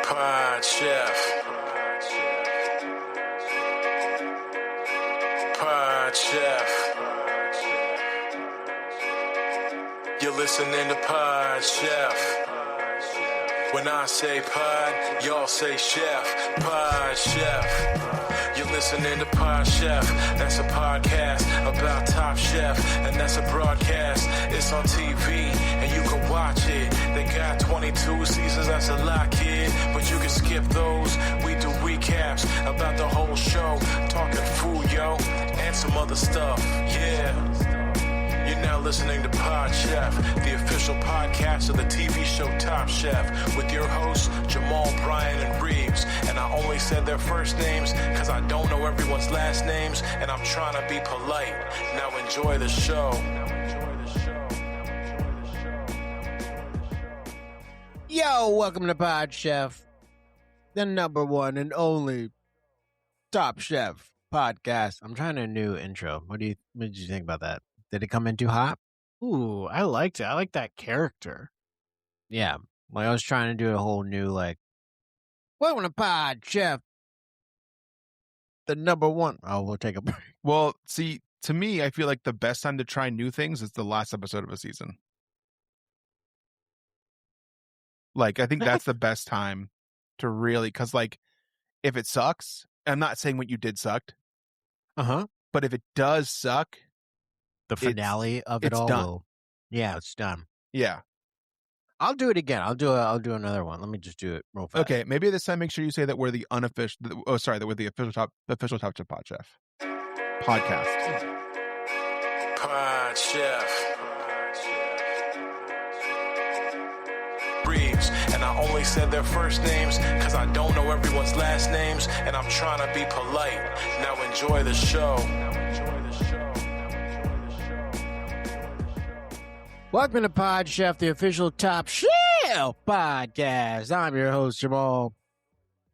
Pod Chef. Pod Chef. You're listening to Pod Chef. When I say pod, y'all say chef. Pod Chef. You're listening to Pod Chef. That's a podcast about Top Chef, and that's a broadcast. It's on TV, and you can watch it. They got 22 seasons, that's a lot, kid. But you can skip those. We do recaps about the whole show, talking food, yo, and some other stuff. Yeah. You're now listening to Pod Chef, the official podcast of the TV show Top Chef, with your hosts, Jamal, Bryan, and Reaves. And I only said their first names because I don't know everyone's last names, and I'm trying to be polite. Now enjoy the show. Yo, welcome to Pod Chef, the number one and only Top Chef podcast. I'm trying a new intro. What did you think about that? Did it come in too hot? Ooh, I liked it. I like that character. Yeah. Like I was trying to do a whole new, welcome to Pod Chef, the number one. Oh, we'll take a break. Well, see, to me, I feel like the best time to try new things is the last episode of a season. Like, I think that's the best time to really, because, if it sucks, I'm not saying what you did sucked. But if it does suck, the finale of it all done. Yeah, it's done. Yeah. I'll do it again. I'll do another one. Let me just do it real fast. Okay, maybe this time make sure you say that we're the unofficial that we're the official Top Chef Pod Chef podcast. Pod Chef. Reaves, and I only said their first names because I don't know everyone's last names, and I'm trying to be polite. Now enjoy the show. Welcome to Pod Chef, the official Top Chef podcast. I'm your host, Jamal.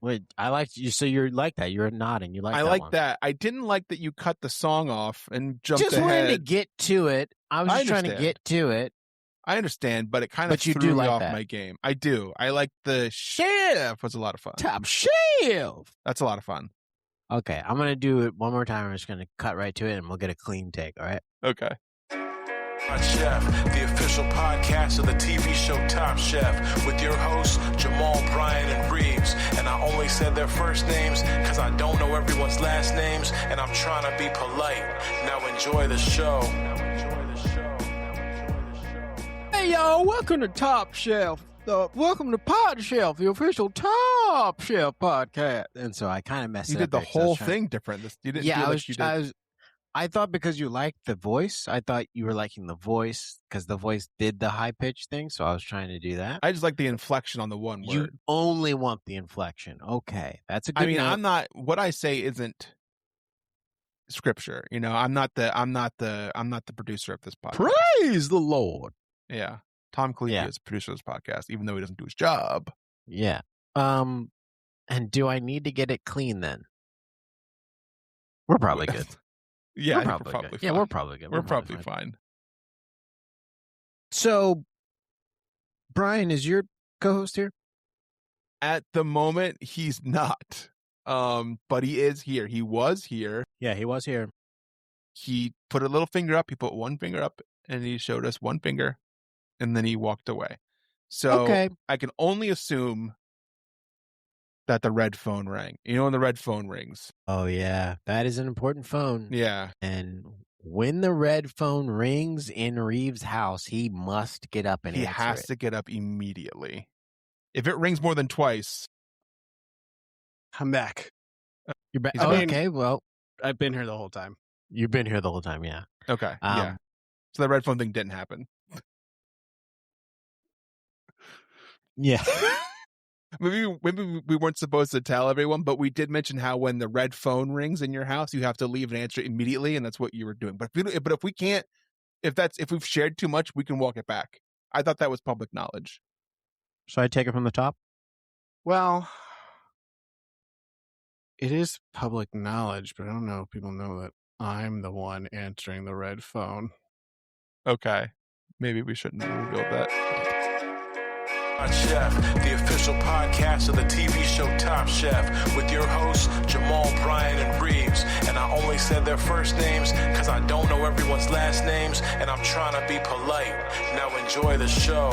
Wait, I liked you, so you're like that. You're nodding. You like that. I like one. that. I didn't like that you cut the song off and jumped just ahead. wanted to get to it. I was just trying to get to it. I understand, but it kind of you threw do me like off that. my game. I do. I like the chef was a lot of fun. Top Chef. That's a lot of fun. Okay, I'm going to do it one more time. I'm just going to cut right to it, and we'll get a clean take, all right? Okay. Pod Chef, the official podcast of the TV show Top Chef, with your hosts, Jamal, Bryan, and Reaves. And I only said their first names because I don't know everyone's last names, and I'm trying to be polite. Now enjoy the show. Hey, y'all, welcome to Top Shelf. Welcome to Pod Shelf, the official Top Shelf podcast. And so I kind of messed You it did up. the there 'cause I whole was trying- thing different. You didn't Yeah, feel I thought because you liked the voice, I thought you were liking the voice because the voice did the high pitch thing. So I was trying to do that. I just like the inflection on the one word. You only want the inflection. Okay, that's a good. note. I'm not. What I say isn't scripture. I'm not the producer of this podcast. Praise the Lord. Yeah, Tom Cleavy is the producer of this podcast, even though he doesn't do his job. Yeah. And do I need to get it clean then? We're probably good. Yeah, we're I think probably we're good. probably Yeah, fine. we're probably good. We're probably fine. So, Bryan, is your co-host here? At the moment, he's not. But he is here. He was here. Yeah, he was here. He put a little finger up. He put one finger up, and he showed us one finger, and then he walked away. So Okay. I can only assume that the red phone rang. When the red phone rings. Oh, yeah. That is an important phone. Yeah. And when the red phone rings in Reaves' house, he must get up and He answer has it. to get up immediately. If it rings more than twice. I'm back. You're back. He's Oh, back. okay, well, I've been here the whole time. you've been here the whole time, yeah. Okay. Yeah. So the red phone thing didn't happen. Yeah. Maybe we weren't supposed to tell everyone, but we did mention how when the red phone rings in your house, you have to leave and answer it immediately, and that's what you were doing. But if we can't, if we've shared too much, we can walk it back. I thought that was public knowledge. Should I take it from the top? Well, it is public knowledge, but I don't know if people know that I'm the one answering the red phone. Okay. Maybe we shouldn't have revealed that. Pod Chef, the official podcast of the TV show Top Chef, with your hosts Jamal, Bryan, and Reaves. And I only said their first names because I don't know everyone's last names, and I'm trying to be polite. Now enjoy the show.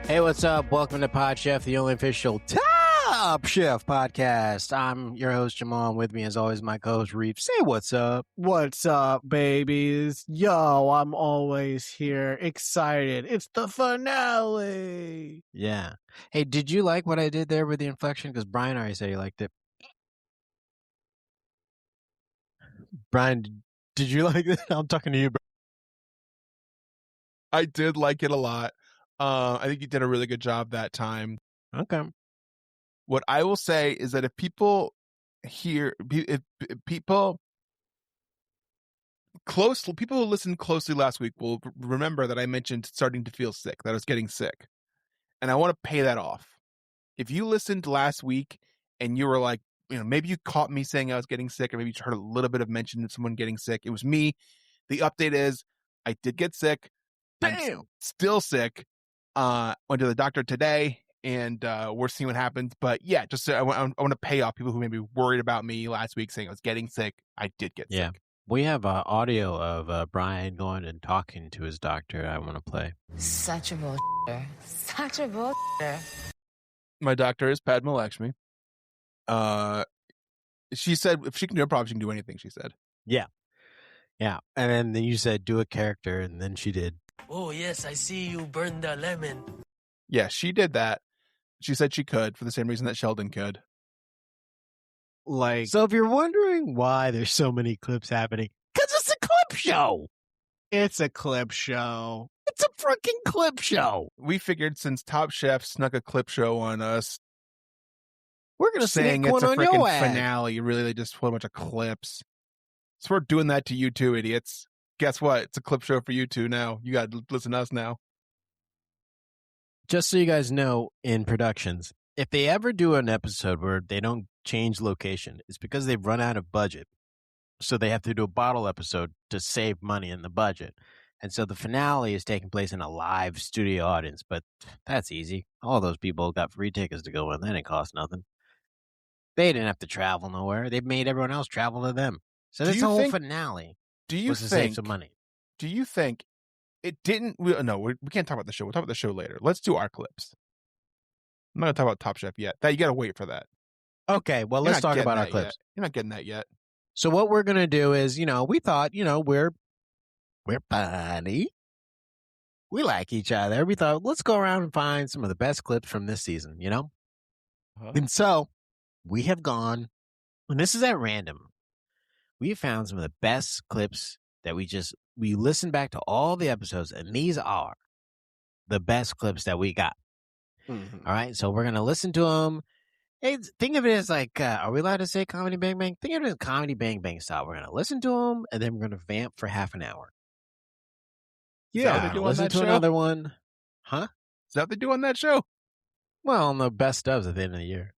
Hey, what's up? Welcome to Pod Chef, the only official Top Chef podcast. I'm your host, Jamal, and with me, as always, my co-host, Reaves. Say what's up. What's up, babies? Yo, I'm always here, excited. It's the finale. Yeah. Hey, did you like what I did there with the inflection? Because Bryan already said he liked it. Bryan, did you like it? I'm talking to you, bro. I did like it a lot. I think you did a really good job that time. Okay. What I will say is that if people people who listened closely last week will remember that I mentioned starting to feel sick, that I was getting sick. And I want to pay that off. If you listened last week and you were like, maybe you caught me saying I was getting sick, or maybe you heard a little bit of mention of someone getting sick. It was me. The update is I did get sick. Damn. I'm still sick. Went to the doctor today, and we're seeing what happens. But yeah, just I want to pay off people who may be worried about me last week saying I was getting sick. I did get sick. We have audio of Bryan going and talking to his doctor. I want to play. Such a bullshitter. Such a bullshitter. My doctor is Padma Lakshmi. She said if she can do a problem, she can do anything, she said. Yeah. And then you said do a character, and then she did. Oh, yes, I see you burned the lemon. Yeah, she did that. She said she could for the same reason that Sheldon could. So if you're wondering why there's so many clips happening, because it's a clip show. It's a clip show. It's a freaking clip show. We figured since Top Chef snuck a clip show on us, We're going to saying sneak it's one a on your freaking ad. finale, really they just put a bunch of clips. So we're doing that to you two idiots. Guess what? It's a clip show for you two now. You got to listen to us now. Just so you guys know, in productions, if they ever do an episode where they don't change location, it's because they've run out of budget. So they have to do a bottle episode to save money in the budget. And so the finale is taking place in a live studio audience, but that's easy. All those people got free tickets to go in. That didn't cost nothing. They didn't have to travel nowhere. They've made everyone else travel to them. So this whole finale was to save some money. Do you think it didn't? We can't talk about the show. We'll talk about the show later. Let's do our clips. I'm not going to talk about Top Chef yet. You got to wait for that. Okay, well, let's talk about our clips. Yet. You're not getting that yet. So what we're going to do is, we thought, we're buddy. We like each other. We thought, let's go around and find some of the best clips from this season, Uh-huh. And so we have gone, and this is at random. We have found some of the best clips that we listened back to all the episodes, and these are the best clips that we got. Mm-hmm. All right, so we're going to listen to them. Hey, think of it as like, are we allowed to say Comedy Bang Bang? Think of it as Comedy Bang Bang style. We're going to listen to them, and then we're going to vamp for half an hour. Yeah, So listen to another one. Huh? Is that what they do on that show? Well, on the best ofs at the end of the year.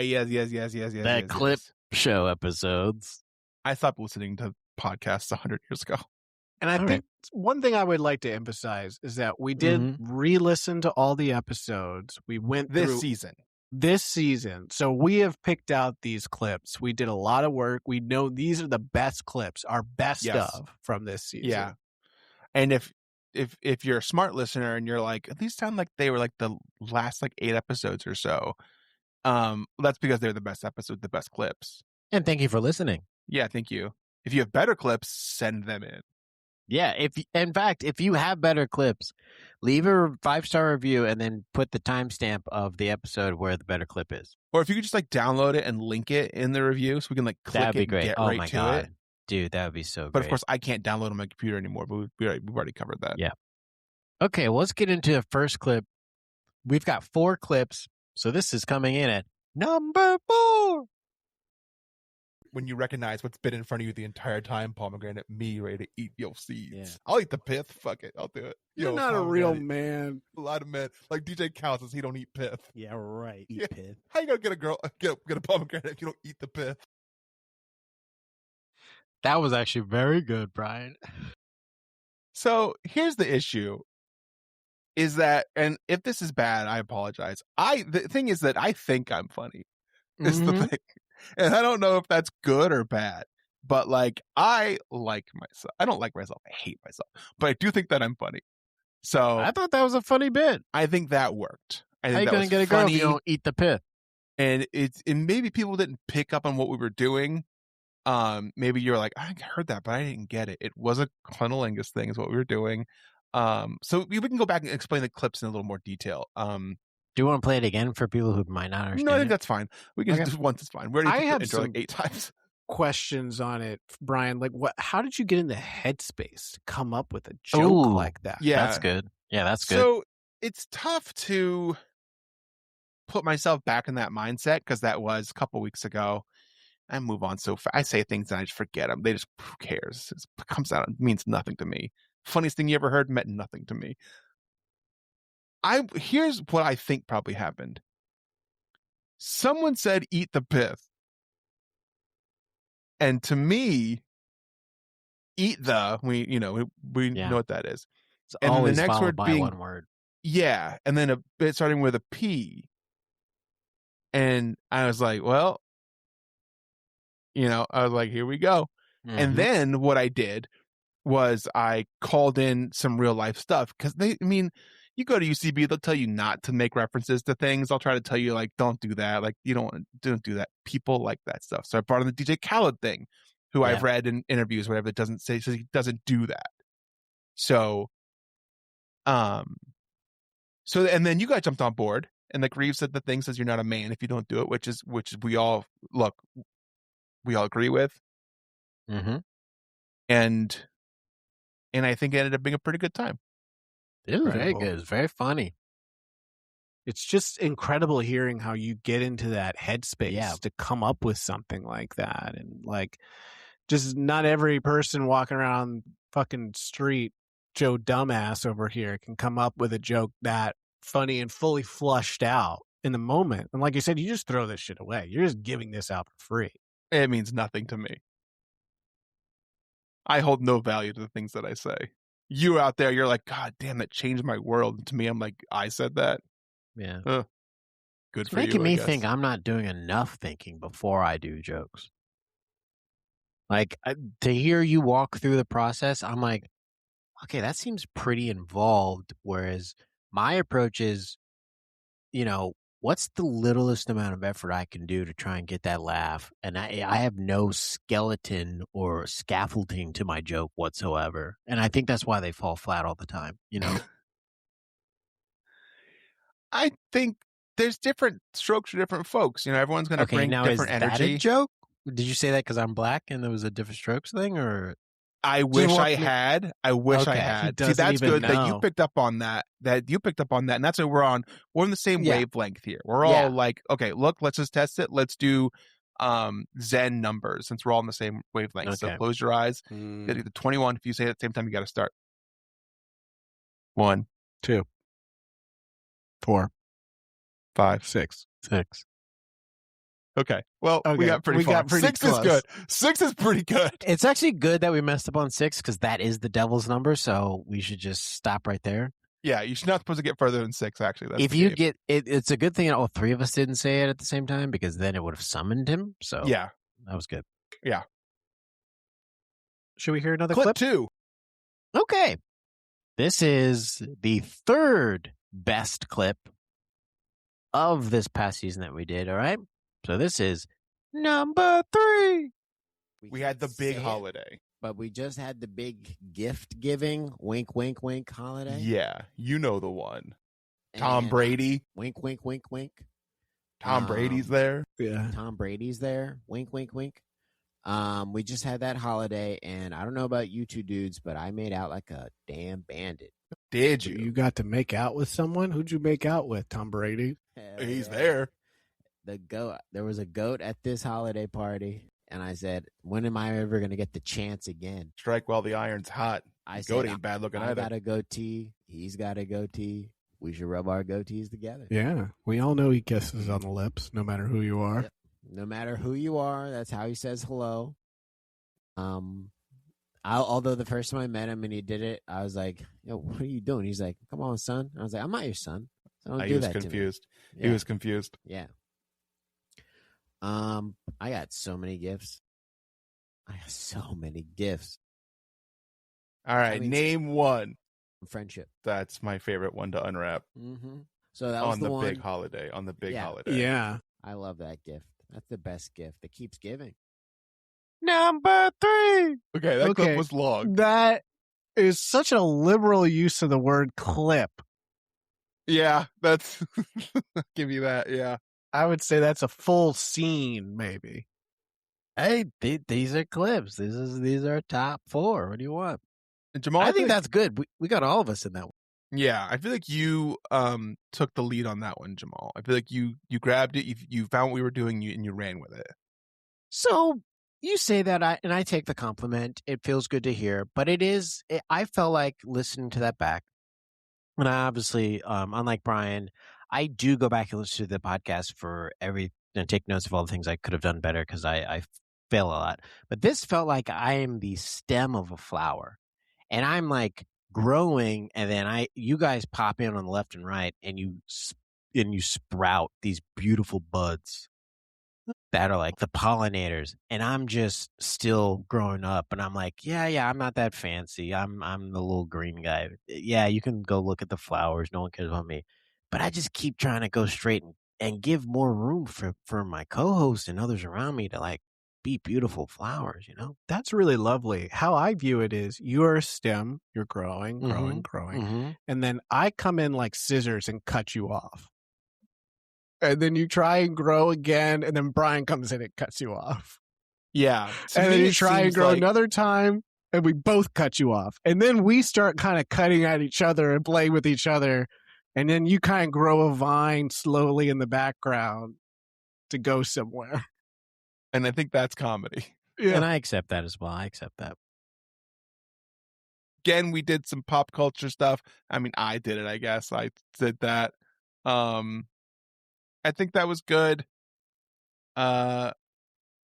Yes. That clip show episodes. I stopped listening to podcasts 100 years ago. And I think one thing I would like to emphasize is that we did re-listen to all the episodes. We went through this season. So we have picked out these clips. We did a lot of work. We know these are the best clips, our best of from this season. Yeah. And if you're a smart listener and you're like, these sound like they were like the last 8 episodes or so, that's because they're the best episodes, the best clips. And thank you for listening. Yeah, thank you. If you have better clips, send them in. Yeah, if you have better clips, leave a 5-star review and then put the timestamp of the episode where the better clip is. Or if you could just download it and link it in the review so we can click That'd be it great. and get Oh right my to God. it. Dude, that would be so But great. of course, I can't download it on my computer anymore, but we've already covered that. Yeah. Okay, well, let's get into the first clip. We've got 4 clips, so this is coming in at number 4. When you recognize what's been in front of you the entire time, pomegranate, me ready to eat your seeds. Yeah. I'll eat the pith. Fuck it. I'll do it. You're not a real man. A lot of men. Like DJ Khaled says he don't eat pith. Yeah, right. Yeah. Pith. How you gonna get a girl get a pomegranate if you don't eat the pith? That was actually very good, Bryan. So here's the issue. Is that, and if this is bad, I apologize. The thing is that I think I'm funny. Is the thing. And I don't know if that's good or bad. But like, I like myself. I don't like myself. I hate myself. But I do think that I'm funny. So I thought that was a funny bit. I think that worked. I think How you that gonna was get a girl if funny. you don't eat the pith? And maybe people didn't pick up on what we were doing. Maybe you're like, I heard that, but I didn't get it. It was a cunnilingus thing is what we were doing. So we can go back and explain the clips in a little more detail. Do you want to play it again for people who might not understand? No, I think that's fine. We can just do once. It's fine. We already I have put the intro some like 8 times. questions on it, Brian. Like, how did you get in the headspace to come up with a joke like that? Yeah, that's good. Yeah, that's good. So it's tough to put myself back in that mindset because that was a couple weeks ago. I move on so fast. I say things and I just forget them. They just, who cares? It comes out. It means nothing to me. Funniest thing you ever heard meant nothing to me. Here's what I think probably happened. Someone said, eat the pith. And to me, eat we know what that is. It's and always the next followed word by being, one word. Yeah. And then a bit starting with a P. And I was like, well, I was like, here we go. And then what I did was I called in some real life stuff because you go to UCB, they'll tell you not to make references to things. I'll try to tell you like, don't do that. Like don't do that. People like that stuff. So I brought in the DJ Khaled thing, who I've read in interviews, whatever, that says he doesn't do that. So, and then you guys jumped on board and like Reaves said the thing says you're not a man if you don't do it, which is we all agree with. And I think it ended up being a pretty good time. It was very good. It was very funny. It's just incredible hearing how you get into that headspace to come up with something like that. And like, just not every person walking around fucking street, Joe Dumbass over here, can come up with a joke that funny and fully flushed out in the moment. And like you said, you just throw this shit away. You're just giving this out for free. It means nothing to me. I hold no value to the things that I say. You out there, you're like, God damn, that changed my world. And to me, I'm like, I said that. Yeah. Good it's for making you. Me think I'm not doing enough thinking before I do jokes. Like to hear you walk through the process, I'm like, okay, that seems pretty involved. Whereas my approach is, what's the littlest amount of effort I can do to try and get that laugh? And I have no skeleton or scaffolding to my joke whatsoever. And I think that's why they fall flat all the time, I think there's different strokes for different folks. Everyone's going to bring different energy. That a joke? Did you say that because I'm black and there was a different strokes thing, or? I wish I had. I wish I Okay. had. See, that's good that you picked up on that. And that's what we're on. We're on the same wavelength here. We're all like, okay, look, let's just test it. Let's do Zen numbers since we're all on the same wavelength. So close your eyes. You gotta get the 21. If you say it at the same time, you got to start. 1, 2, 4, 5, 6. Okay. Well, we got pretty far. 6 close. Is good. 6 is pretty good. It's actually good that we messed up on 6 because that is the devil's number. So we should just stop right there. Yeah, you're not supposed to get further than 6. Actually, that's if you get it, it's a good thing all three of us didn't say it at the same time because then it would have summoned him. So yeah, that was good. Yeah. Should we hear another clip? clip? 2. Okay. This is the third best clip of this past season that we did. All right. So this is number 3. We had the big holiday. But we just had the big gift giving, wink, wink, wink holiday. Yeah, you know the one. Tom Brady. Wink, wink, wink, wink. Tom Brady's there. Yeah. Tom Brady's there. Wink, wink, wink. We just had that holiday, and I don't know about you two dudes, but I made out like a damn bandit. Did you? You got to make out with someone? Who'd you make out with? Tom Brady? He's there. The goat. There was a goat at this holiday party. And I said, when am I ever going to get the chance again? Strike while the iron's hot. I goat said, ain't bad looking I either. got a goatee. He's got a goatee. We should rub our goatees together. Yeah. We all know he kisses on the lips, no matter who you are. Yep. No matter who you are, that's how he says hello. I'm Although the first time I met him and he did it, I was like, "Yo, what are you doing?" He's like, "Come on, son." I was like, "I'm not your son. So don't He do was that confused. to me." He Yeah, was confused. yeah. I got so many gifts. I got so many gifts. All right, name one. Friendship. That's my favorite one to unwrap. Mm-hmm. So that was on the one. big holiday. On the big Yeah. holiday. Yeah. I love that gift. That's the best gift. It keeps giving. Number 3. Okay, that clip was long. That is such a liberal use of the word clip. Yeah, that's I'll give you that. Yeah, I would say that's a full scene, maybe. Hey, these are clips. These are top 4. What do you want? and Jamal, I think that's good. We got all of us in that one. Yeah, I feel like you took the lead on that one, Jamal. I feel like you grabbed it, you found what we were doing, and you ran with it. So you say that, I take the compliment. It feels good to hear, but I felt like listening to that back, and I obviously, unlike Bryan, I do go back and listen to the podcast for take notes of all the things I could have done better because I fail a lot. But this felt like I am the stem of a flower, and I'm like growing, and then you guys pop in on the left and right, and you sprout these beautiful buds that are like the pollinators, and I'm just still growing up, and I'm like, yeah, I'm not that fancy. I'm the little green guy. Yeah, you can go look at the flowers. No one cares about me. But I just keep trying to go straight and give more room for my co-hosts and others around me to like be beautiful flowers, you know? That's really lovely. How I view it is you're a stem, you're growing, growing. Mm-hmm. And then I come in like scissors and cut you off. And then you try and grow again, and then Bryan comes in and cuts you off. Yeah. And then you try and grow another time, and we both cut you off. And then we start kind of cutting at each other and playing with each other. And then you kind of grow a vine slowly in the background to go somewhere. And I think that's comedy. Yeah. And I accept that as well. I accept that. Again, we did some pop culture stuff. I mean, I did it, I guess. I did that. I think that was good. I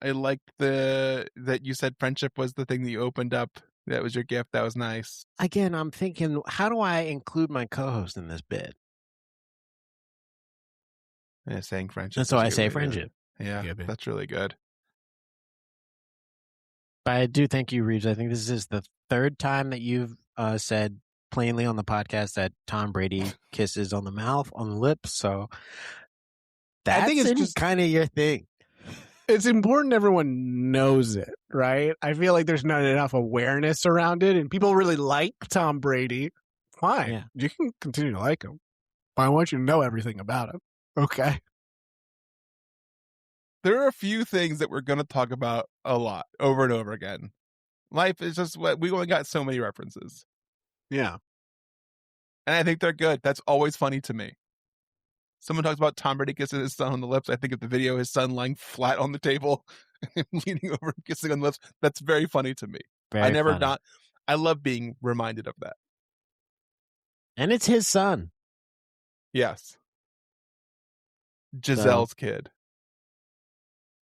liked that you said friendship was the thing that you opened up. That was your gift. That was nice. Again, I'm thinking, how do I include my co-host in this bit? Yeah, saying friendship. And so I say friendship. Yeah, that's really good. But I do thank you, Reaves. I think this is the third time that you've said plainly on the podcast that Tom Brady kisses on the mouth, on the lips. So that's I think it's just kind of your thing. It's important everyone knows it, right? I feel like there's not enough awareness around it, and people really like Tom Brady. Fine. Yeah. You can continue to like him. But I want you to know everything about him. Okay. There are a few things that we're going to talk about a lot over and over again. Life is just what we only got so many references. Yeah. And I think they're good. That's always funny to me. Someone talks about Tom Brady kissing his son on the lips. I think of the video, his son lying flat on the table and leaning over and kissing on the lips. That's very funny to me. I love being reminded of that. And it's his son. Yes. Giselle's kid.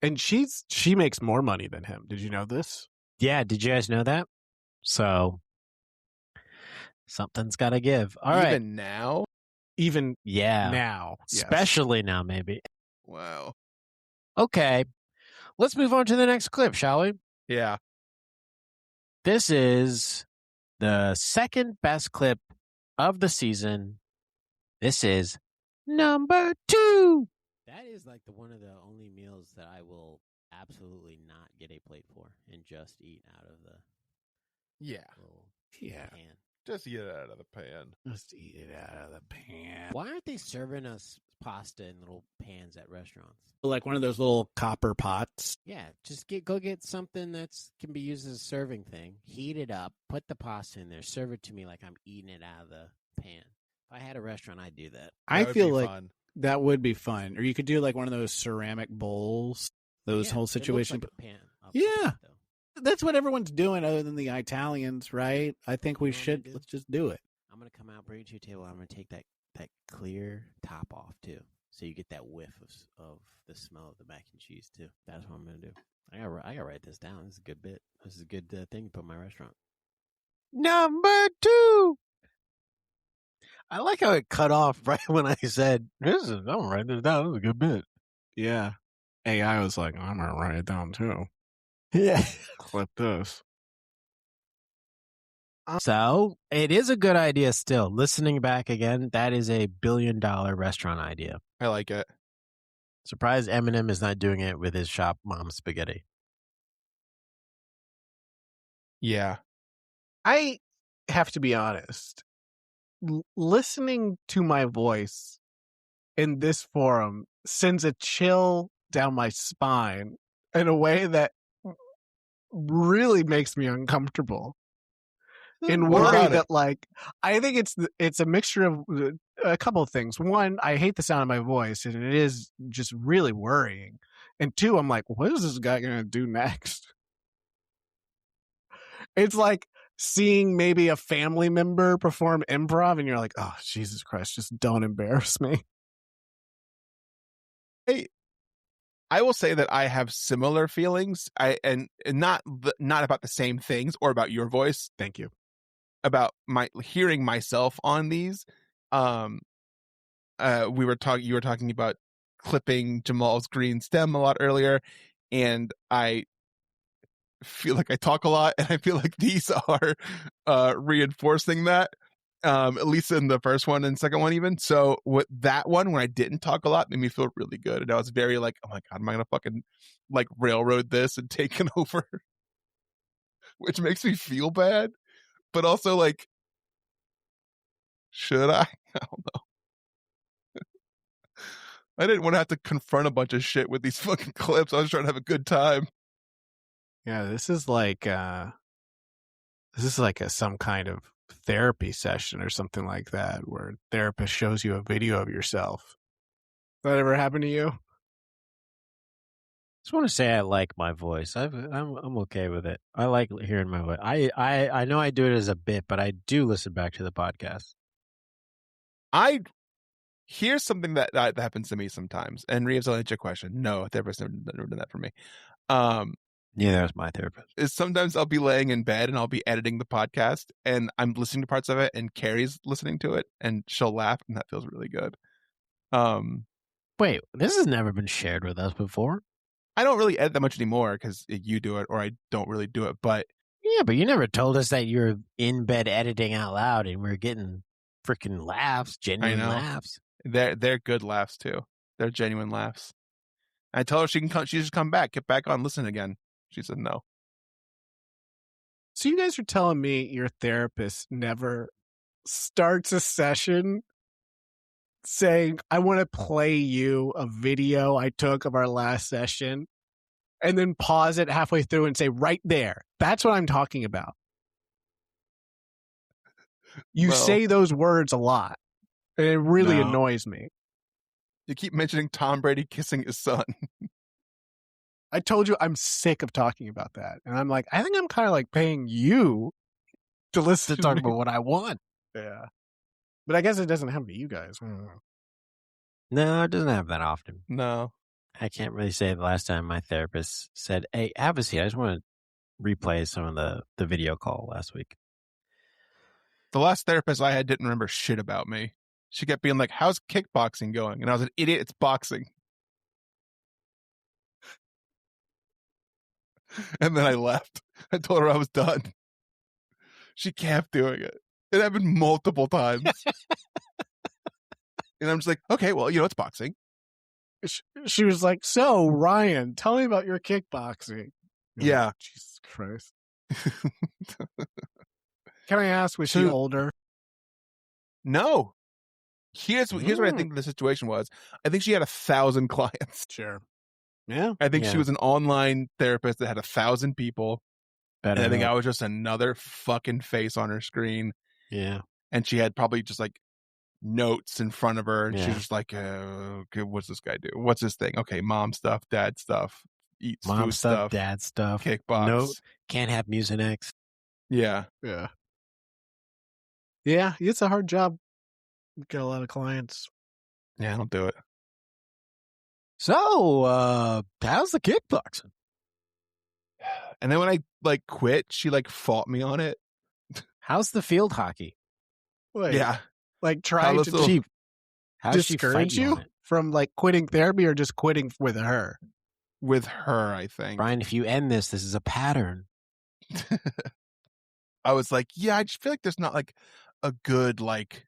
And she makes more money than him. Did you know this? Yeah. Did you guys know that? So something's got to give. All right. Even now? Even now. Yes. Especially now, maybe. Wow. Okay. Let's move on to the next clip, shall we? Yeah. This is the second best clip of the season. This is number 2. That is like one of the only meals that I will absolutely not get a plate for and just eat out of the pan. Just eat it out of the pan. Just eat it out of the pan. Why aren't they serving us pasta in little pans at restaurants? Like one of those little copper pots. Yeah, just go get something that can be used as a serving thing. Heat it up, put the pasta in there, serve it to me like I'm eating it out of the pan. If I had a restaurant, I'd do that. I feel like that would be fun. Or you could do like one of those ceramic bowls. Those whole situation. Like a pan yeah. That's what everyone's doing other than the Italians, right? I think we should. Let's just do it. I'm going to come out, bring it to your table. I'm going to take that clear top off, too. So you get that whiff of the smell of the mac and cheese, too. That's what I'm going to do. I got to write this down. This is a good bit. This is a good thing to put in my restaurant. Number 2. I like how it cut off right when I said, I'm going to write this down. This is a good bit. Yeah. AI was like, I'm going to write it down too. Yeah. Clip this. So it is a good idea still. Listening back again, that is a $1 billion restaurant idea. I like it. Surprised Eminem is not doing it with his shop Mom Spaghetti. Yeah. I have to be honest. Listening to my voice in this forum sends a chill down my spine in a way that really makes me uncomfortable. And worry that, like, I think it's a mixture of a couple of things. One, I hate the sound of my voice, and it is just really worrying. And two, I'm like, what is this guy going to do next? It's like seeing maybe a family member perform improv, and you're like, oh, Jesus Christ, just don't embarrass me. Hey, I will say that I have similar feelings. And not about the same things or about your voice. Thank you. About my hearing myself on these. You were talking about clipping Jamal's green stem a lot earlier, and I feel like I talk a lot, and I feel like these are reinforcing that. At least in the first one and second one even. So with that one, when I didn't talk a lot, made me feel really good. And I was very like, oh my God, am I going to fucking like railroad this and take it over? Which makes me feel bad. But also like, should I? I don't know. I didn't want to have to confront a bunch of shit with these fucking clips. I was trying to have a good time. Yeah, this is like some kind of therapy session or something like that, where a therapist shows you a video of yourself. That ever happened to you? Just want to say I like my voice. I'm okay with it. I like hearing my voice. I know I do it as a bit, but I do listen back to the podcast. Here's something that happens to me sometimes. And Reaves, I'll answer your question. No, a therapist never done that for me. Neither was my therapist. Is sometimes I'll be laying in bed and I'll be editing the podcast and I'm listening to parts of it and Carrie's listening to it and she'll laugh and that feels really good. Wait, this has never been shared with us before. I don't really edit that much anymore because you do it or I don't really do it. But yeah, but you never told us that you're in bed editing out loud and we're getting freaking laughs, genuine laughs. They're good laughs too. They're genuine laughs. I tell her she just come back, get back on, listen again. She said no. So you guys are telling me your therapist never starts a session saying, I want to play you a video I took of our last session, and then pause it halfway through and say, right there. That's what I'm talking about. You say those words a lot, and it really annoys me. You keep mentioning Tom Brady kissing his son. I told you I'm sick of talking about that. And I'm like, I think I'm kind of like paying you to listen to talk about what I want. Yeah. But I guess it doesn't happen to you guys. I don't know. No, it doesn't happen that often. No. I can't really say the last time my therapist said, hey, have a seat. I just want to replay some of the video call last week. The last therapist I had didn't remember shit about me. She kept being like, how's kickboxing going? And I was an idiot. It's boxing. And then I left. I told her I was done. She kept doing it. It happened multiple times. And I'm just like, okay, well, it's boxing. She was like, so, Ryan, tell me about your kickboxing. Yeah. Like, Jesus Christ. Can I ask, was she older? No. Here's what I think the situation was. I think she had 1,000 clients. Sure. Yeah. I think she was an online therapist that had 1,000 people. And I think I was just another fucking face on her screen. Yeah. And she had probably just like notes in front of her. And she was just like, okay, what's this guy do? What's this thing? Okay, mom stuff, dad stuff, eats mom food stuff, dad stuff, kickbox. No, can't have Mucinex. Yeah. Yeah. Yeah, it's a hard job. Got a lot of clients. Yeah, I don't do it. So, how's the kickboxing? And then when I like quit, she like fought me on it. How's the field hockey? Wait, Yeah. like trying to Cheap. How's she discourage fighting you on it? from like quitting therapy or just quitting with her? With her, I think. Brian, if you end this is a pattern. I was like, yeah, I just feel like there's not like a good like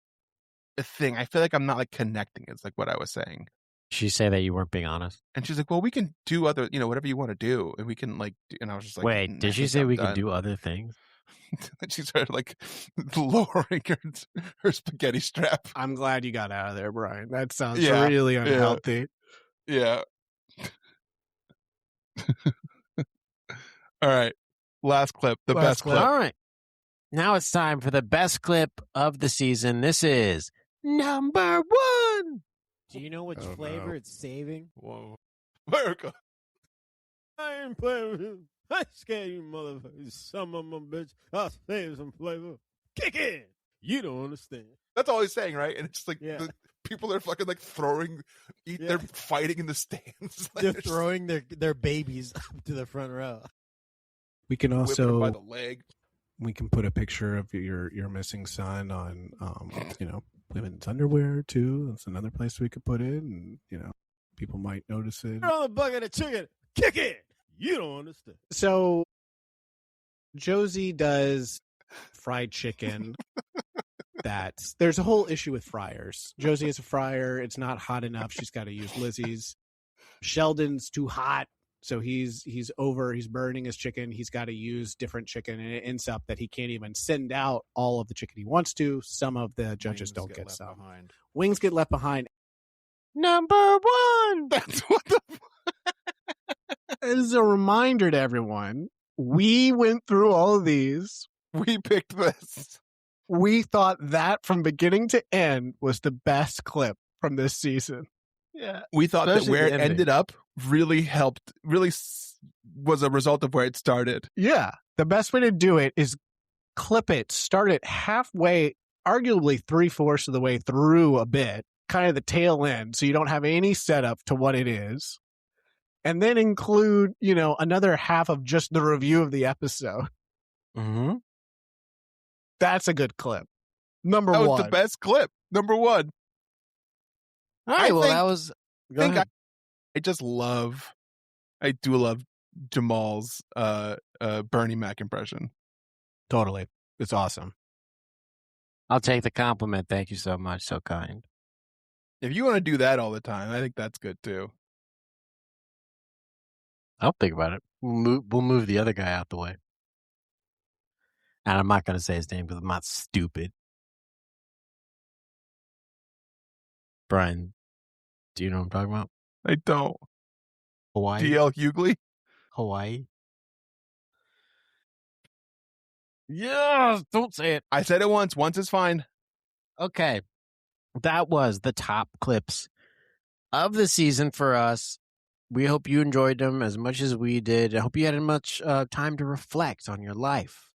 a thing. I feel like I'm not like connecting. It's like what I was saying. She say that you weren't being honest. And she's like, well, we can do other, whatever you want to do, and we can like. And I was just like, Wait, did she say we can do other things? And she started like lowering her spaghetti strap. I'm glad you got out of there, Brian. That sounds Yeah, really unhealthy. Yeah. All right. Last clip. The best clip. All right. Now it's time for the best clip of the season. This is number 1. Do you know which flavor it's saving? Whoa. America. I ain't playing with you. I scared you, motherfuckers. Some of my bitch. I'll save some flavor. Kick in. You don't understand. That's all he's saying, right? And it's just like Yeah. the people are fucking like throwing, they're fighting in the stands. Like, They're throwing their babies up to the front row. We can whipping them by also the leg. we can put a picture of your missing son on women's underwear too. That's another place we could put it, and people might notice it. On the bucket of chicken. Kick it. You don't understand. So Josie does fried chicken. There's a whole issue with fryers. Josie is a fryer. It's not hot enough. She's got to use Lizzie's. Sheldon's too hot. So he's burning his chicken. He's got to use different chicken, and it ends up that he can't even send out all of the chicken he wants to. Some of the judges don't get some. Wings get left behind. Number 1. That's what the As a reminder to everyone, we went through all of these. we picked this. We thought that from beginning to end was the best clip from this season. Yeah. We thought Especially that where the it ending. ended up really was a result of where it started. Yeah. The best way to do it is clip it, start it halfway, arguably 3/4 of the way through a bit, kind of the tail end, so you don't have any setup to what it is. And then include, another half of just the review of the episode. Mm-hmm. That's a good clip. Number That was 1. the best clip. Number 1. All right, I that was... Go think ahead. I do love Jamal's Bernie Mac impression. Totally. It's awesome. I'll take the compliment. Thank you so much. So kind. If you want to do that all the time, I think that's good too. I'll think about it. We'll move the other guy out the way. And I'm not going to say his name because I'm not stupid. Brian, do you know what I'm talking about? I don't. Hawaii? DL Hughley? Hawaii? Yeah, don't say it. I said it once. Once is fine. Okay. That was the top clips of the season for us. We hope you enjoyed them as much as we did. I hope you had much time to reflect on your life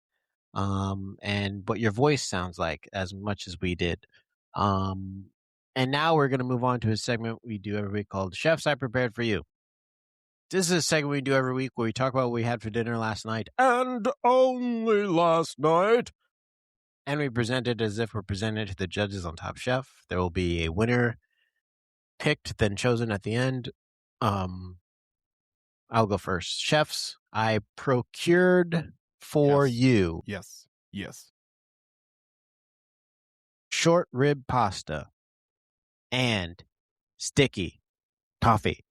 and what your voice sounds like as much as we did. And now we're going to move on to a segment we do every week called Chefs I Prepared for You. This is a segment we do every week where we talk about what we had for dinner last night and only last night. And we present it as if we're presented to the judges on Top Chef. There will be a winner picked, then chosen at the end. I'll go first. Chefs, I procured for you Yes. short rib pasta and sticky toffee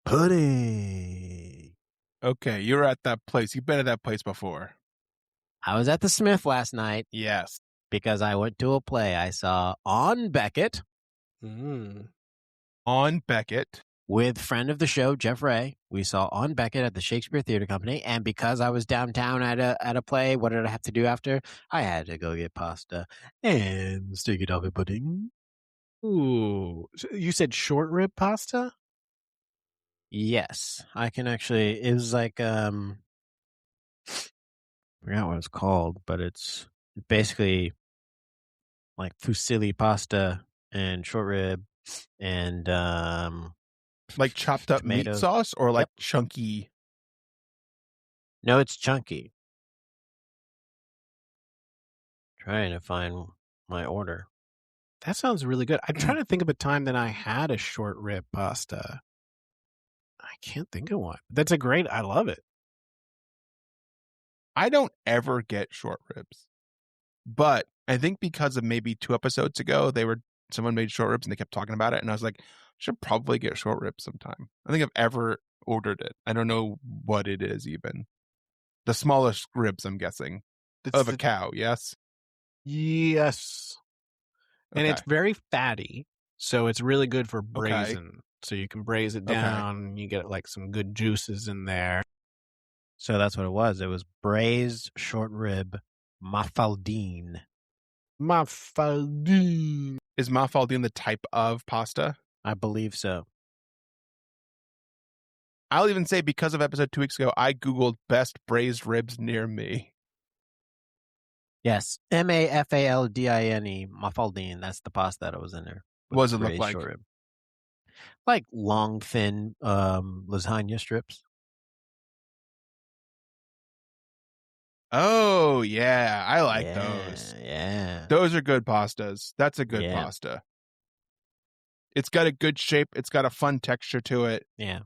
pudding. Okay, you're at that place. You've been at that place before. I was at the Smith last night Yes. because I went to a play I saw on Beckett On Beckett. with friend of the show, Jeff Ray. We saw on Beckett at the Shakespeare Theater Company. And because I was downtown at a play, what did I have to do after? I had to go get pasta and sticky toffee pudding. Ooh. So you said short rib pasta? Yes, I can actually. It was like I forgot what it's called, but it's basically like fusilli pasta and short rib and Like chopped up meat tomatoes. sauce or like Yep. chunky? No, it's chunky. trying to find my order. That sounds really good. I'm trying to think of a time that I had a short rib pasta. I can't think of one. That's a great. I love it. I don't ever get short ribs, but I think because of maybe 2 episodes ago, someone made short ribs and they kept talking about it, and I was like, I should probably get short ribs sometime. I think I've ever ordered it. I don't know what it is even. The smallest ribs, I'm guessing, of a cow. Yes. Yes. And it's very fatty, so it's really good for braising. Okay. So you can braise it down, and you get like some good juices in there. So that's what it was. It was braised short rib mafaldine. Mafaldine. Is mafaldine the type of pasta? I believe so. I'll even say because of episode 2 weeks ago, I Googled best braised ribs near me. Yes. Mafaldine. Mafaldine. That's the pasta that was in there. What does it look like? Short rib. Like long, thin lasagna strips. Oh, yeah. I like those. Yeah. Those are good pastas. That's a good pasta. It's got a good shape. It's got a fun texture to it. Yeah.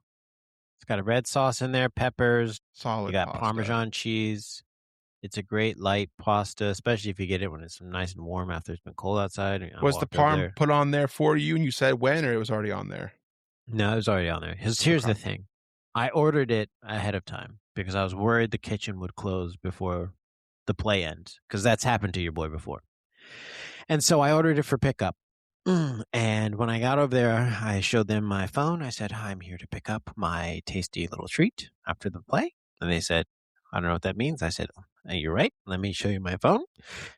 It's got a red sauce in there, peppers. Solid You got pasta. Parmesan cheese. It's a great light pasta, especially if you get it when it's nice and warm after it's been cold outside. Was the parm put on there for you and you said when, or it was already on there? No, it was already on there. Here's the thing. I ordered it ahead of time because I was worried the kitchen would close before the play ends, because that's happened to your boy before. And so I ordered it for pickup. And when I got over there, I showed them my phone. I said, "Hi, I'm here to pick up my tasty little treat after the play." And they said, "I don't know what that means." I said, "You're right. Let me show you my phone."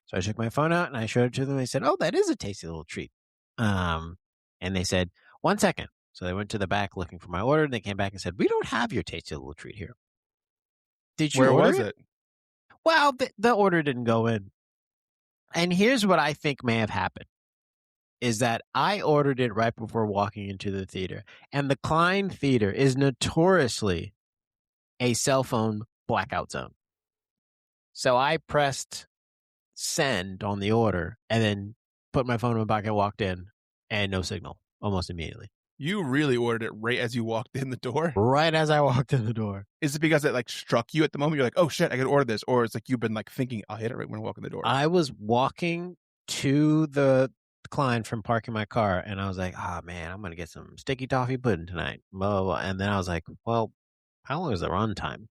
So I took my phone out and I showed it to them. They said, "Oh, that is a tasty little treat." And they said, "1 second." So they went to the back looking for my order. And they came back and said, "We don't have your tasty little treat here." Did you Where order was it? Well, the order didn't go in. And here's what I think may have happened. Is that I ordered it right before walking into the theater. And the Klein Theater is notoriously a cell phone blackout zone. So I pressed send on the order and then put my phone in my pocket, walked in, and no signal almost immediately. You really ordered it right as you walked in the door? Right as I walked in the door. Is it because it like struck you at the moment? You're like, oh shit, I could order this. Or it's like you've been like thinking, I'll hit it right when I walk in the door. I was walking to the Klein from parking my car, and I was like, man, I'm going to get some sticky toffee pudding tonight. Blah, blah, blah. And then I was like, well, how long is the run time?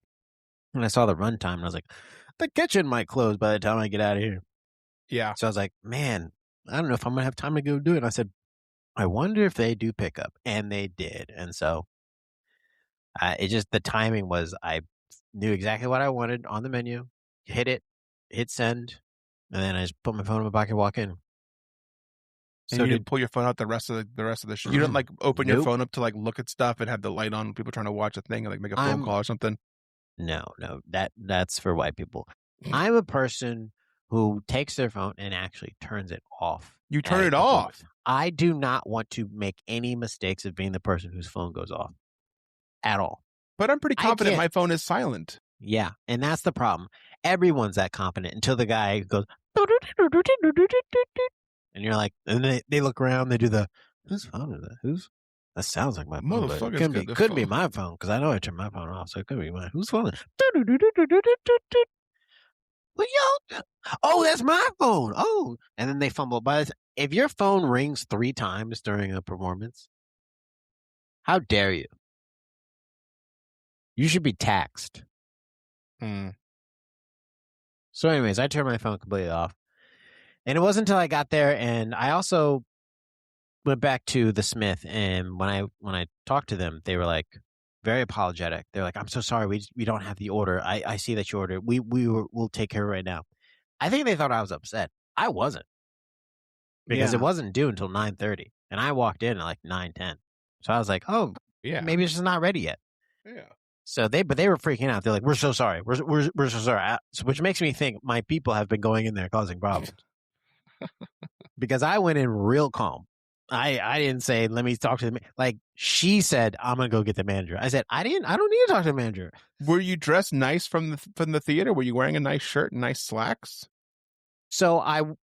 And I saw the run time, and I was like, the kitchen might close by the time I get out of here. Yeah. So I was like, man, I don't know if I'm going to have time to go do it. And I said, I wonder if they do pick up. And they did. And so the timing was, I knew exactly what I wanted on the menu, hit send, and then I just put my phone in my pocket and walk in. So you didn't pull your phone out the rest of the show. You don't like open your phone up to like look at stuff and have the light on when people trying to watch a thing and like make a phone call or something. No, that's for white people. I'm a person who takes their phone and actually turns it off. You turn it off. I do not want to make any mistakes of being the person whose phone goes off at all. But I'm pretty confident my phone is silent. Yeah, and that's the problem. Everyone's that confident until the guy goes, and you're like, and they look around, they do the, whose phone is that? That sounds like my phone. But it could be my phone, because I know I turned my phone off, so it could be mine. Whose phone is it? Well, oh, that's my phone. Oh, and then they fumble. If your phone rings 3 times during a performance, how dare you? You should be taxed. So anyways, I turned my phone completely off. And it wasn't until I got there, and I also went back to the Smith, and when I talked to them, they were like very apologetic. They're like, "I'm so sorry, we don't have the order. I see that you ordered. We'll take care of it right now." I think they thought I was upset. I wasn't, because it wasn't due until 9:30, and I walked in at like 9:10. So I was like, "Oh, yeah, maybe it's just not ready yet." Yeah. So they were freaking out. They're like, "We're so sorry. We're so sorry." Which makes me think my people have been going in there causing problems. Because I went in real calm. I didn't say, let me talk to the like she said, I'm gonna go get the manager. I said, I don't need to talk to the manager. Were you dressed nice from the theater? Were you wearing a nice shirt and nice slacks? So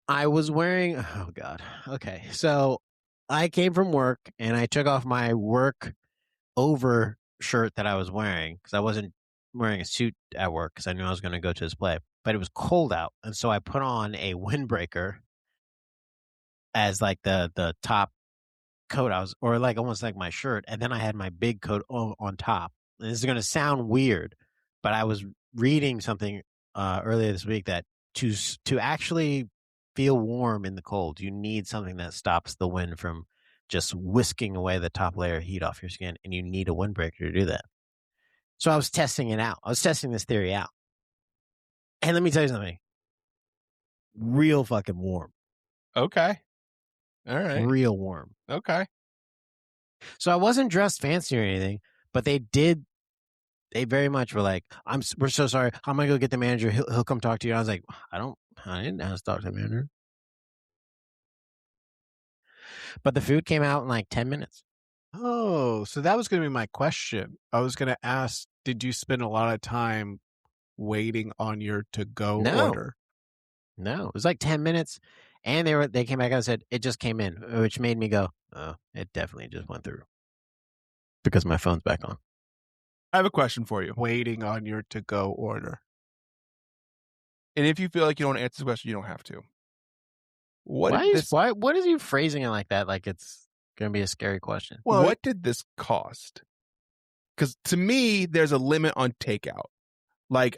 I was wearing, oh God. Okay. So I came from work and I took off my work over shirt that I was wearing because I wasn't wearing a suit at work because I knew I was going to go to this play, but it was cold out. And so I put on a windbreaker as like the top coat I was, or like almost like my shirt. And then I had my big coat on top. And this is going to sound weird, but I was reading something earlier this week that to actually feel warm in the cold, you need something that stops the wind from just whisking away the top layer of heat off your skin, and you need a windbreaker to do that. So I was testing it out. I was testing this theory out. And let me tell you something. Real fucking warm. Okay. All right. Real warm. Okay. So I wasn't dressed fancy or anything, but they very much were like, we're so sorry. I'm going to go get the manager. He'll come talk to you. I was like, I didn't ask to talk to the manager. But the food came out in like 10 minutes. Oh, so that was going to be my question. I was going to ask, did you spend a lot of time waiting on your to-go order? No, it was like 10 minutes. And they came back and said, it just came in, which made me go, oh, it definitely just went through. Because my phone's back on. I have a question for you. Waiting on your to-go order. And if you feel like you don't want to answer the question, you don't have to. What is you phrasing it like that? Like it's going to be a scary question. Well, what did this cost? Because to me, there's a limit on takeout. Like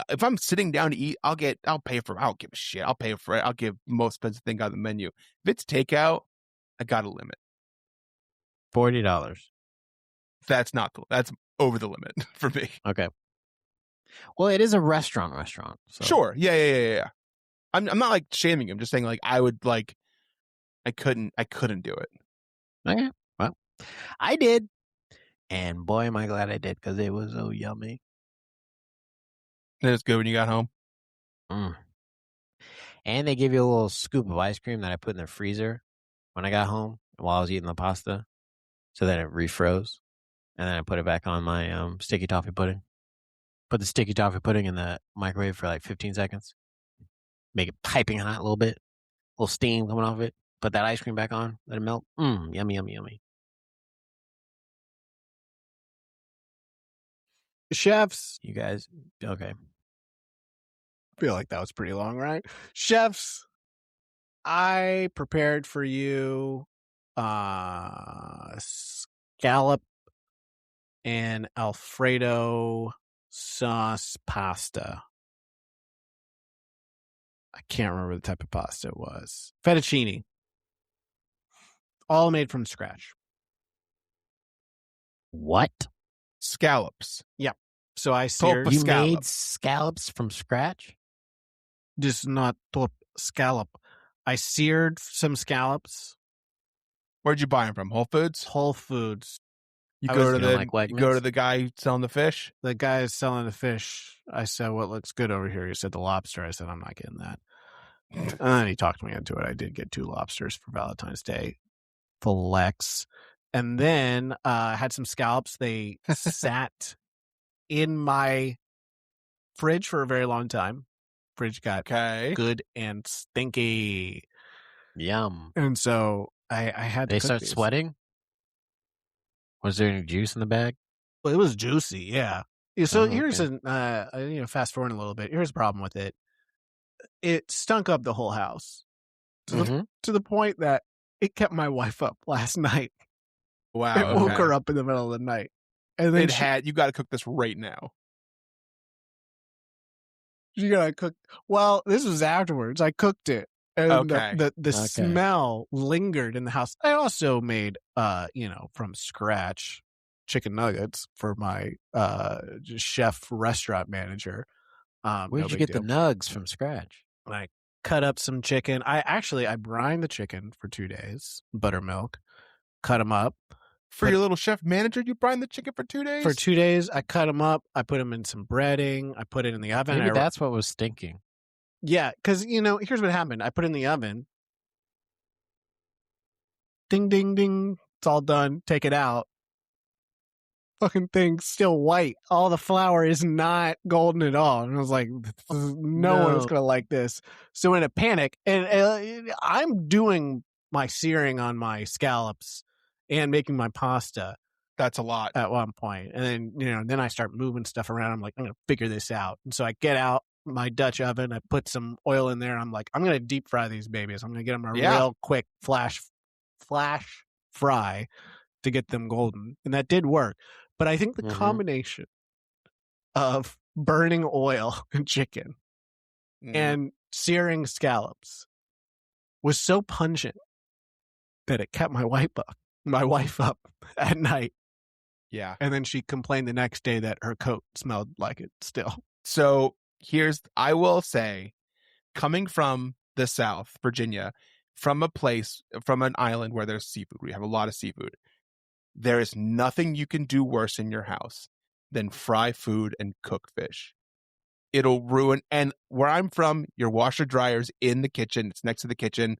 if I'm sitting down to eat, I'll pay for it. I don't give a shit. I'll pay for it. I'll give the most expensive thing on the menu. If it's takeout, I got a limit. $40. That's over the limit for me. Okay. Well, it is a restaurant. So. Sure. Yeah. I'm not like shaming him. Just saying like I would like I couldn't do it. Okay. Well, I did. And boy, am I glad I did because it was so yummy. And it was good when you got home. And they give you a little scoop of ice cream that I put in the freezer when I got home while I was eating the pasta so that it refroze. And then I put it back on my sticky toffee pudding. Put the sticky toffee pudding in the microwave for like 15 seconds. Make it piping hot a little bit. A little steam coming off it. Put that ice cream back on. Let it melt. Yummy. Chefs. You guys, okay. I feel like that was pretty long, right? Chefs, I prepared for you scallop and Alfredo sauce pasta. I can't remember the type of pasta it was. Fettuccine. All made from scratch. What? Scallops. Yep. So I seared. You made scallops from scratch? Just not top scallop. I seared some scallops. Where'd you buy them from? Whole Foods? Whole Foods. You go to the guy selling the fish? The guy is selling the fish. I said, what looks good over here? He said the lobster. I said, I'm not getting that. And then he talked me into it. I did get 2 lobsters for Valentine's Day. Flex. And then I had some scallops. They sat in my fridge for a very long time. Fridge got good and stinky. Yum. And so I had to They start sweating? Was there any juice in the bag? Well, it was juicy, yeah. So here's fast forward a little bit. Here's the problem with it. It stunk up the whole house to the point that it kept my wife up last night. Wow. It woke her up in the middle of the night. And then you got to cook this right now. You gotta cook. Well, this was afterwards. I cooked it. And the smell lingered in the house. I also made, from scratch chicken nuggets for my chef restaurant manager. Where'd you get the nugs from scratch? I cut up some chicken. I brined the chicken for 2 days, buttermilk, cut them up. For your little chef manager, you brined the chicken for 2 days? For 2 days, I cut them up. I put them in some breading. I put it in the oven. Maybe that's what was stinking. Yeah, because, here's what happened. I put it in the oven. Ding, ding, ding. It's all done. Take it out. fucking thing's still white. All the flour is not golden at all. And I was like, no one is going to like this. So in a panic, and I'm doing my searing on my scallops and making my pasta. That's a lot. At one point. And then, then I start moving stuff around. I'm like, I'm going to figure this out. And so I get out my Dutch oven. I put some oil in there. And I'm like, I'm going to deep fry these babies. I'm going to get them a real quick flash fry to get them golden. And that did work. But I think the combination of burning oil and chicken and searing scallops was so pungent that it kept my wife up at night. Yeah. And then she complained the next day that her coat smelled like it still. So I will say, coming from the South, Virginia, from an island where there's seafood, we have a lot of seafood. There is nothing you can do worse in your house than fry food and cook fish. It'll ruin. And where I'm from, your washer dryer's in the kitchen. It's next to the kitchen.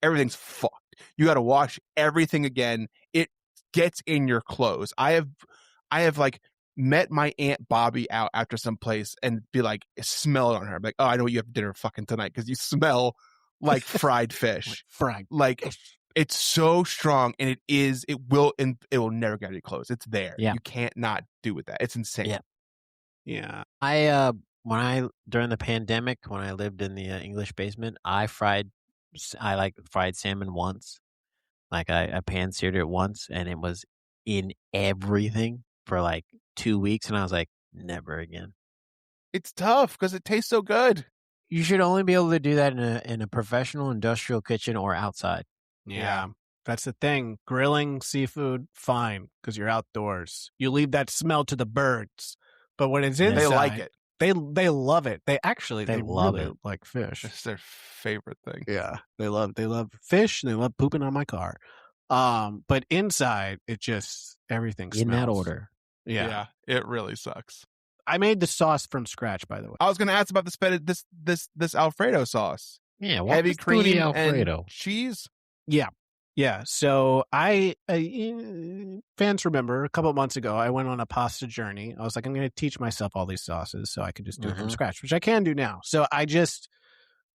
Everything's fucked. You got to wash everything again. It gets in your clothes. I have like met my Aunt Bobby out after some place and be like, smell it on her. I'm like, oh, I know what you have for dinner fucking tonight because you smell like fried fish. It's so strong, and it will never get out of your clothes. It's there. Yeah. You can't not do with that. It's insane. Yeah. During the pandemic, when I lived in the English basement, I fried salmon once. Like I pan seared it once, and it was in everything for like 2 weeks, and I was like, never again. It's tough because it tastes so good. You should only be able to do that in a professional industrial kitchen or outside. Yeah. That's the thing. Grilling seafood, fine, because you're outdoors. You leave that smell to the birds. But when it's inside, they like it. They love it. They love really it like fish. It's their favorite thing. Yeah. They love fish, and they love pooping on my car. But inside, it just everything smells. In that order. Yeah. It really sucks. I made the sauce from scratch, by the way. I was going to ask about this Alfredo sauce. Yeah, heavy cream Alfredo and cheese. Yeah. So fans remember a couple of months ago, I went on a pasta journey. I was like, I'm going to teach myself all these sauces so I could just do it from scratch, which I can do now. So I just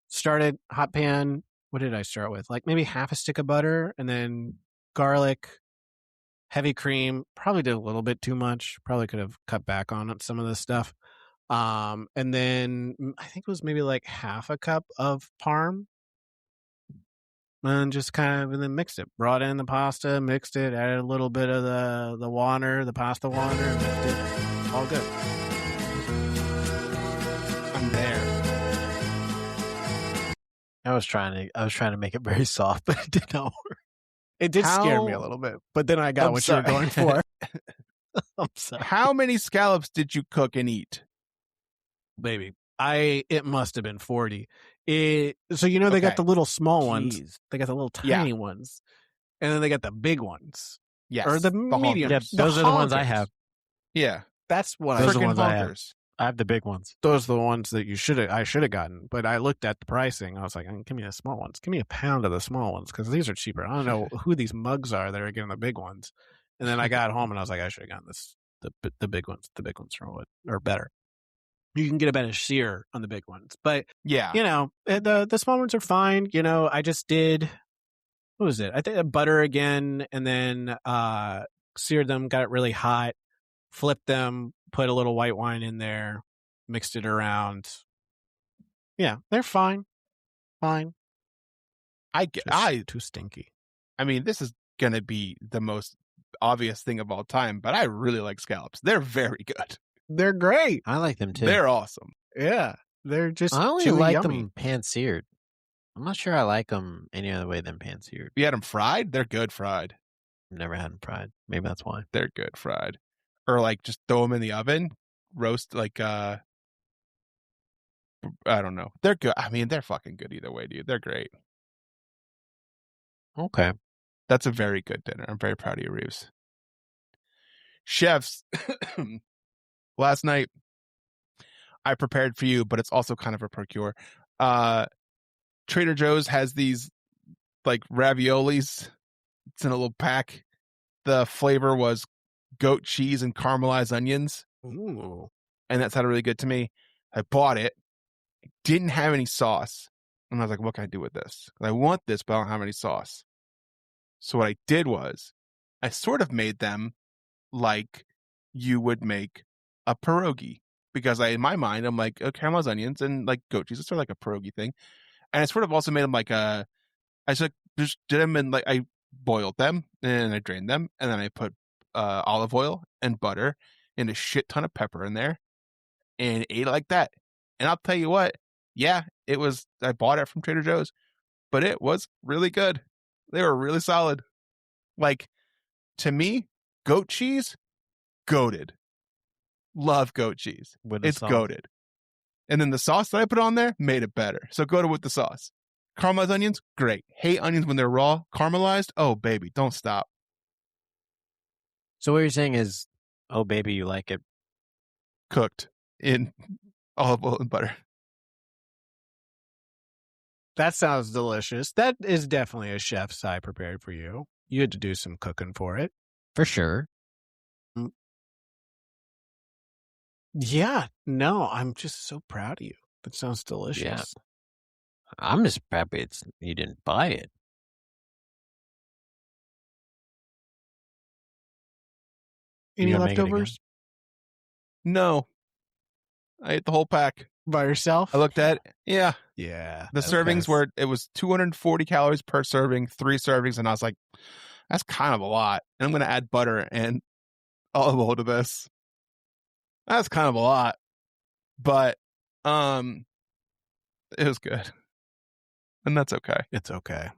started hot pan. What did I start with? Like maybe half a stick of butter, and then garlic, heavy cream. Probably did a little bit too much. Probably could have cut back on some of this stuff. And then I think it was maybe like half a cup of parm. And just and then mixed it. Brought in the pasta, mixed it, added a little bit of the water, the pasta water, mixed it. All good. I'm there. I was trying to make it very soft, but it did not work. It did scare me a little bit, but then I got what you were going for. I'm sorry. How many scallops did you cook and eat? Baby, it must have been 40. They got the little small ones. They got the little tiny ones. And then they got the big ones. Yes. Or the medium. Yeah, those are the ones I have. Yeah. That's what those are the ones honkers. I have. I have the big ones. Those are the ones that I should have gotten. But I looked at the pricing. I was like, give me the small ones. Give me a pound of the small ones because these are cheaper. I don't know who these mugs are that are getting the big ones. And then I got home and I was like, I should have gotten the big ones. The big ones are better. You can get a better sear on the big ones. But, the small ones are fine. I just did, what was it? I think butter again, and then seared them, got it really hot, flipped them, put a little white wine in there, mixed it around. Yeah, they're fine. Fine. Too stinky. I mean, this is going to be the most obvious thing of all time, but I really like scallops. They're very good. They're great. I like them too. They're awesome. Yeah. They're just I only like yummy. them pan-seared. I'm not sure I like them any other way than pan-seared. You had them fried? They're good fried. I've never had them fried. Maybe that's why. They're good fried. Or like just throw them in the oven, roast like I don't know. They're good. I mean, they're fucking good either way, dude. They're great. Okay. That's a very good dinner. I'm very proud of you, Reaves. Chefs, last night I prepared for you, but it's also kind of a procure. Trader Joe's has these like raviolis. It's in a little pack. The flavor was goat cheese and caramelized onions. Ooh. And that sounded really good to me. I bought it. Didn't have any sauce. And I was like, what can I do with this? I want this, but I don't have any sauce. So what I did was I sort of made them like you would make a pierogi. Because in my mind, I'm like, caramelized onions and like goat cheese. It's sort of like a pierogi thing. And I sort of also made them like I just did them and like I boiled them and I drained them. And then I put olive oil and butter and a shit ton of pepper in there and ate it like that. And I'll tell you what, yeah, I bought it from Trader Joe's, but it was really good. They were really solid. Like, to me, goat cheese, goated. Love goat cheese. It's goated. And then the sauce that I put on there made it better. So goated with the sauce. Caramelized onions, great. Hate onions when they're raw. Caramelized, oh baby, don't stop. So what you're saying is, oh baby, you like it cooked in olive oil and butter. That sounds delicious. That is definitely a chef's I prepared for you. You had to do some cooking for it. for sure. Yeah. No, I'm just so proud of you. That sounds delicious. Yeah. I'm just happy you didn't buy it. Any You gonna make it again? leftovers No. I ate the whole pack. by yourself? I looked at it. Yeah. Yeah. The servings it was 240 calories per serving, 3 servings, and I was like, that's kind of a lot. And I'm going to add butter and olive oil to this. That's kind of a lot. But it was good. And that's okay. It's okay.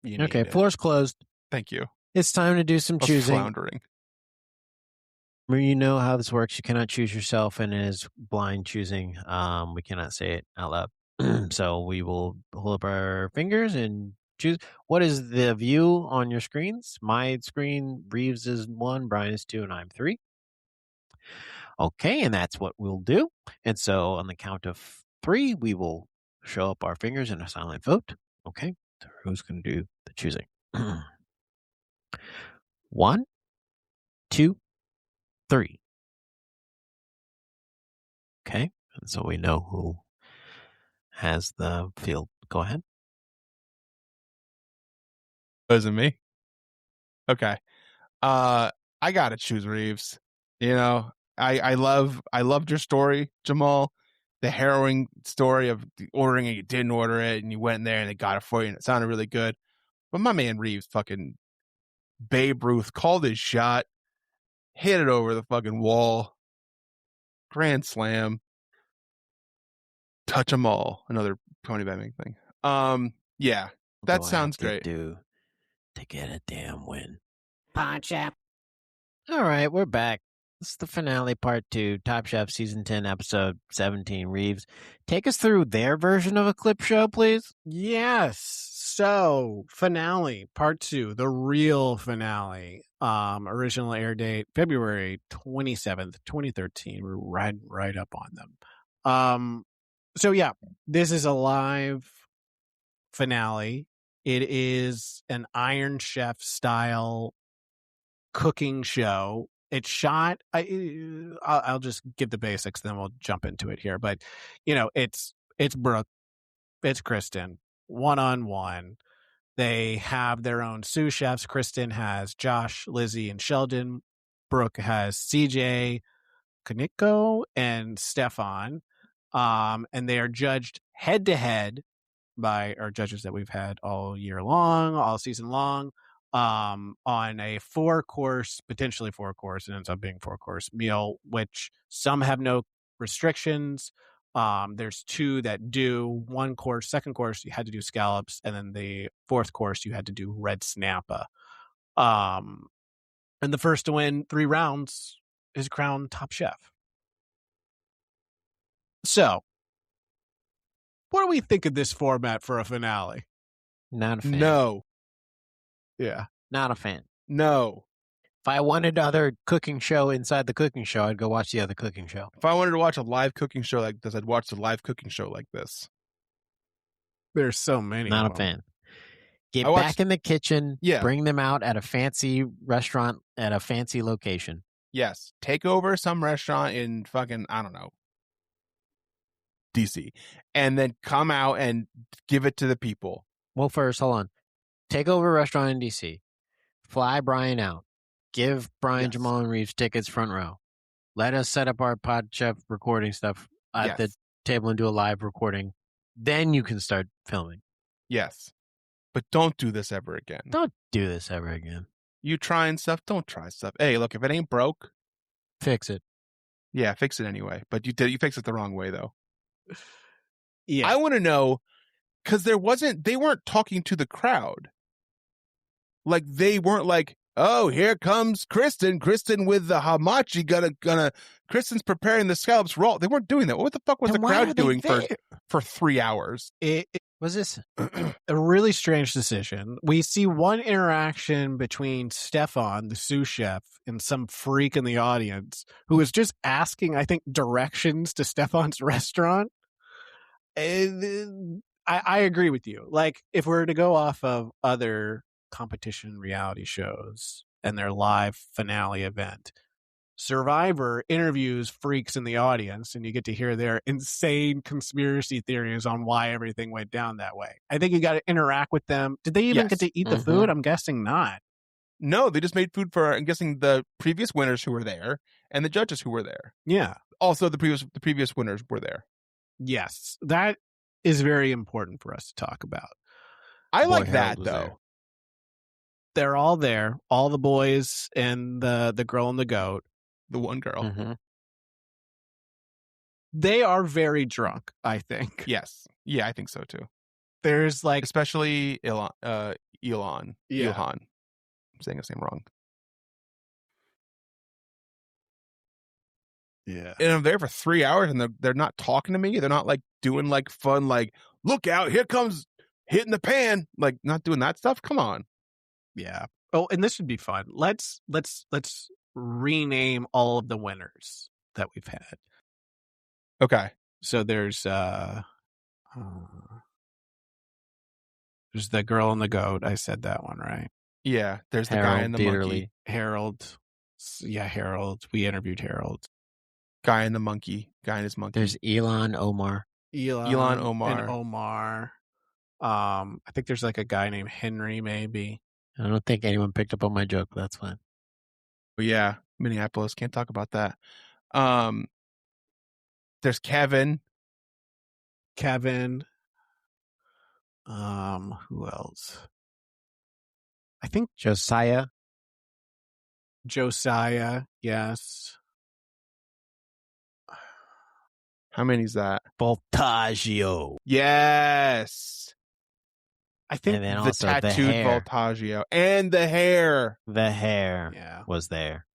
Okay, floor's closed. Thank you. It's time to do some I was choosing. floundering. You know how this works. You cannot choose yourself, and it is blind choosing. We cannot say it out loud. So we will hold up our fingers and choose. What is the view on your screens? My screen, Reaves is 1, Bryan is 2, and I'm 3. Okay, and that's what we'll do. And so on the count of 3, we will show up our fingers in a silent vote. Okay, so who's going to do the choosing? 1, 2, 3. Okay, and so we know who has the field. Go ahead. Wasn't me. Okay. I gotta choose Reaves. You know, I loved your story, Jamal. The harrowing story of ordering and you didn't order it and you went in there and they got it for you and it sounded really good. But my man Reaves, fucking Babe Ruth, called his shot, hit it over the fucking wall. Grand slam. Touch 'em all. Another Tony Bennett thing. Yeah, that sounds great. To get a damn win. Pawn Shop. All right, we're back. This is the finale, part 2, Top Chef Season 10, Episode 17, Reaves. Take us through their version of a clip show, please. Yes. So, finale, part 2, the real finale. Original air date, February 27th, 2013. We're right up on them. So yeah, this is a live finale. It is an Iron Chef style cooking show. It's shot. I'll just give the basics, then we'll jump into it here. But it's Brooke, it's Kristen, 1-on-1. They have their own sous chefs. Kristen has Josh, Lizzie, and Sheldon. Brooke has CJ, Kaniko, and Stefan. And they are judged head to head by our judges that we've had all year long, all season long, on a 4-course, potentially 4-course, it ends up being 4-course meal, which some have no restrictions. There's 2 that do 1 course. 2nd course, you had to do scallops, and then the 4th course, you had to do red snappa. And the first to win 3 rounds is crowned top chef. So, what do we think of this format for a finale? Not a fan. No. Yeah. Not a fan. No. If I wanted other cooking show inside the cooking show, I'd go watch the other cooking show. If I wanted to watch a live cooking show like this, I'd watch the live cooking show like this. There's so many. Not a fan. Get back in the kitchen. Yeah. Bring them out at a fancy restaurant at a fancy location. Yes. Take over some restaurant in fucking, I don't know, DC, and then come out and give it to the people. Well, first, hold on. Take over a restaurant in DC. Fly Bryan out. Give Bryan, Yes. Jamal, and Reaves tickets front row. Let us set up our Pod Chef recording stuff at the table and do a live recording. Then you can start filming. Yes. But don't do this ever again. Don't do this ever again. You trying stuff, don't try stuff. Hey, look, if it ain't broke, fix it. Yeah, fix it anyway. But you fix it the wrong way, though. Yeah. I want to know, because they weren't talking to the crowd. Like, they weren't like, oh, here comes Kristen with the hamachi, Kristen's preparing the scallops raw. They weren't doing that. What the fuck was Then the why crowd are they doing there? for 3 hours? It Was this a really strange decision. We see one interaction between Stefan, the sous chef, and some freak in the audience who is just asking, I think, directions to Stefan's restaurant. And I agree with you. Like, if we're to go off of other competition reality shows and their live finale event, Survivor interviews freaks in the audience, and you get to hear their insane conspiracy theories on why everything went down that way. I think you got to interact with them. Did they even Yes. get to eat the food? I'm guessing not. No, they just made food for, I'm guessing, the previous winners who were there and the judges who were there. Yeah. Also, the previous winners were there. Yes. That is very important for us to talk about. I Boy, like Harold that, was though. there. They're all there, all the boys and the girl and the goat. The one girl. Mm-hmm. They are very drunk, I think. Yes. Yeah, I think so, too. There's like, Especially Elon. Yeah. Ilhan. I'm saying his name wrong. yeah. And I'm there for 3 hours and they're not talking to me. They're not like doing like fun, like, look out, here comes hitting the pan. Like, not doing that stuff. Come on. Yeah. Oh, and this would be fun. Let's rename all of the winners that we've had. Okay. So there's the girl and the goat. I said that one, right? Yeah. There's the Harold guy in the Dieterle. monkey. Harold. Yeah, Harold. We interviewed Harold. Guy in the monkey. Guy in his monkey. There's Elon Omar. Elon, Omar. and Omar. I think there's like a guy named Henry, maybe. I don't think anyone picked up on my joke, but that's fine. But yeah, Minneapolis. Can't talk about that. There's Kevin. Who else? I think Josiah. yes. How many's that? Voltaggio. Yes. I think And then The also the tattooed hair. Voltaggio. And the hair. The hair yeah, was there.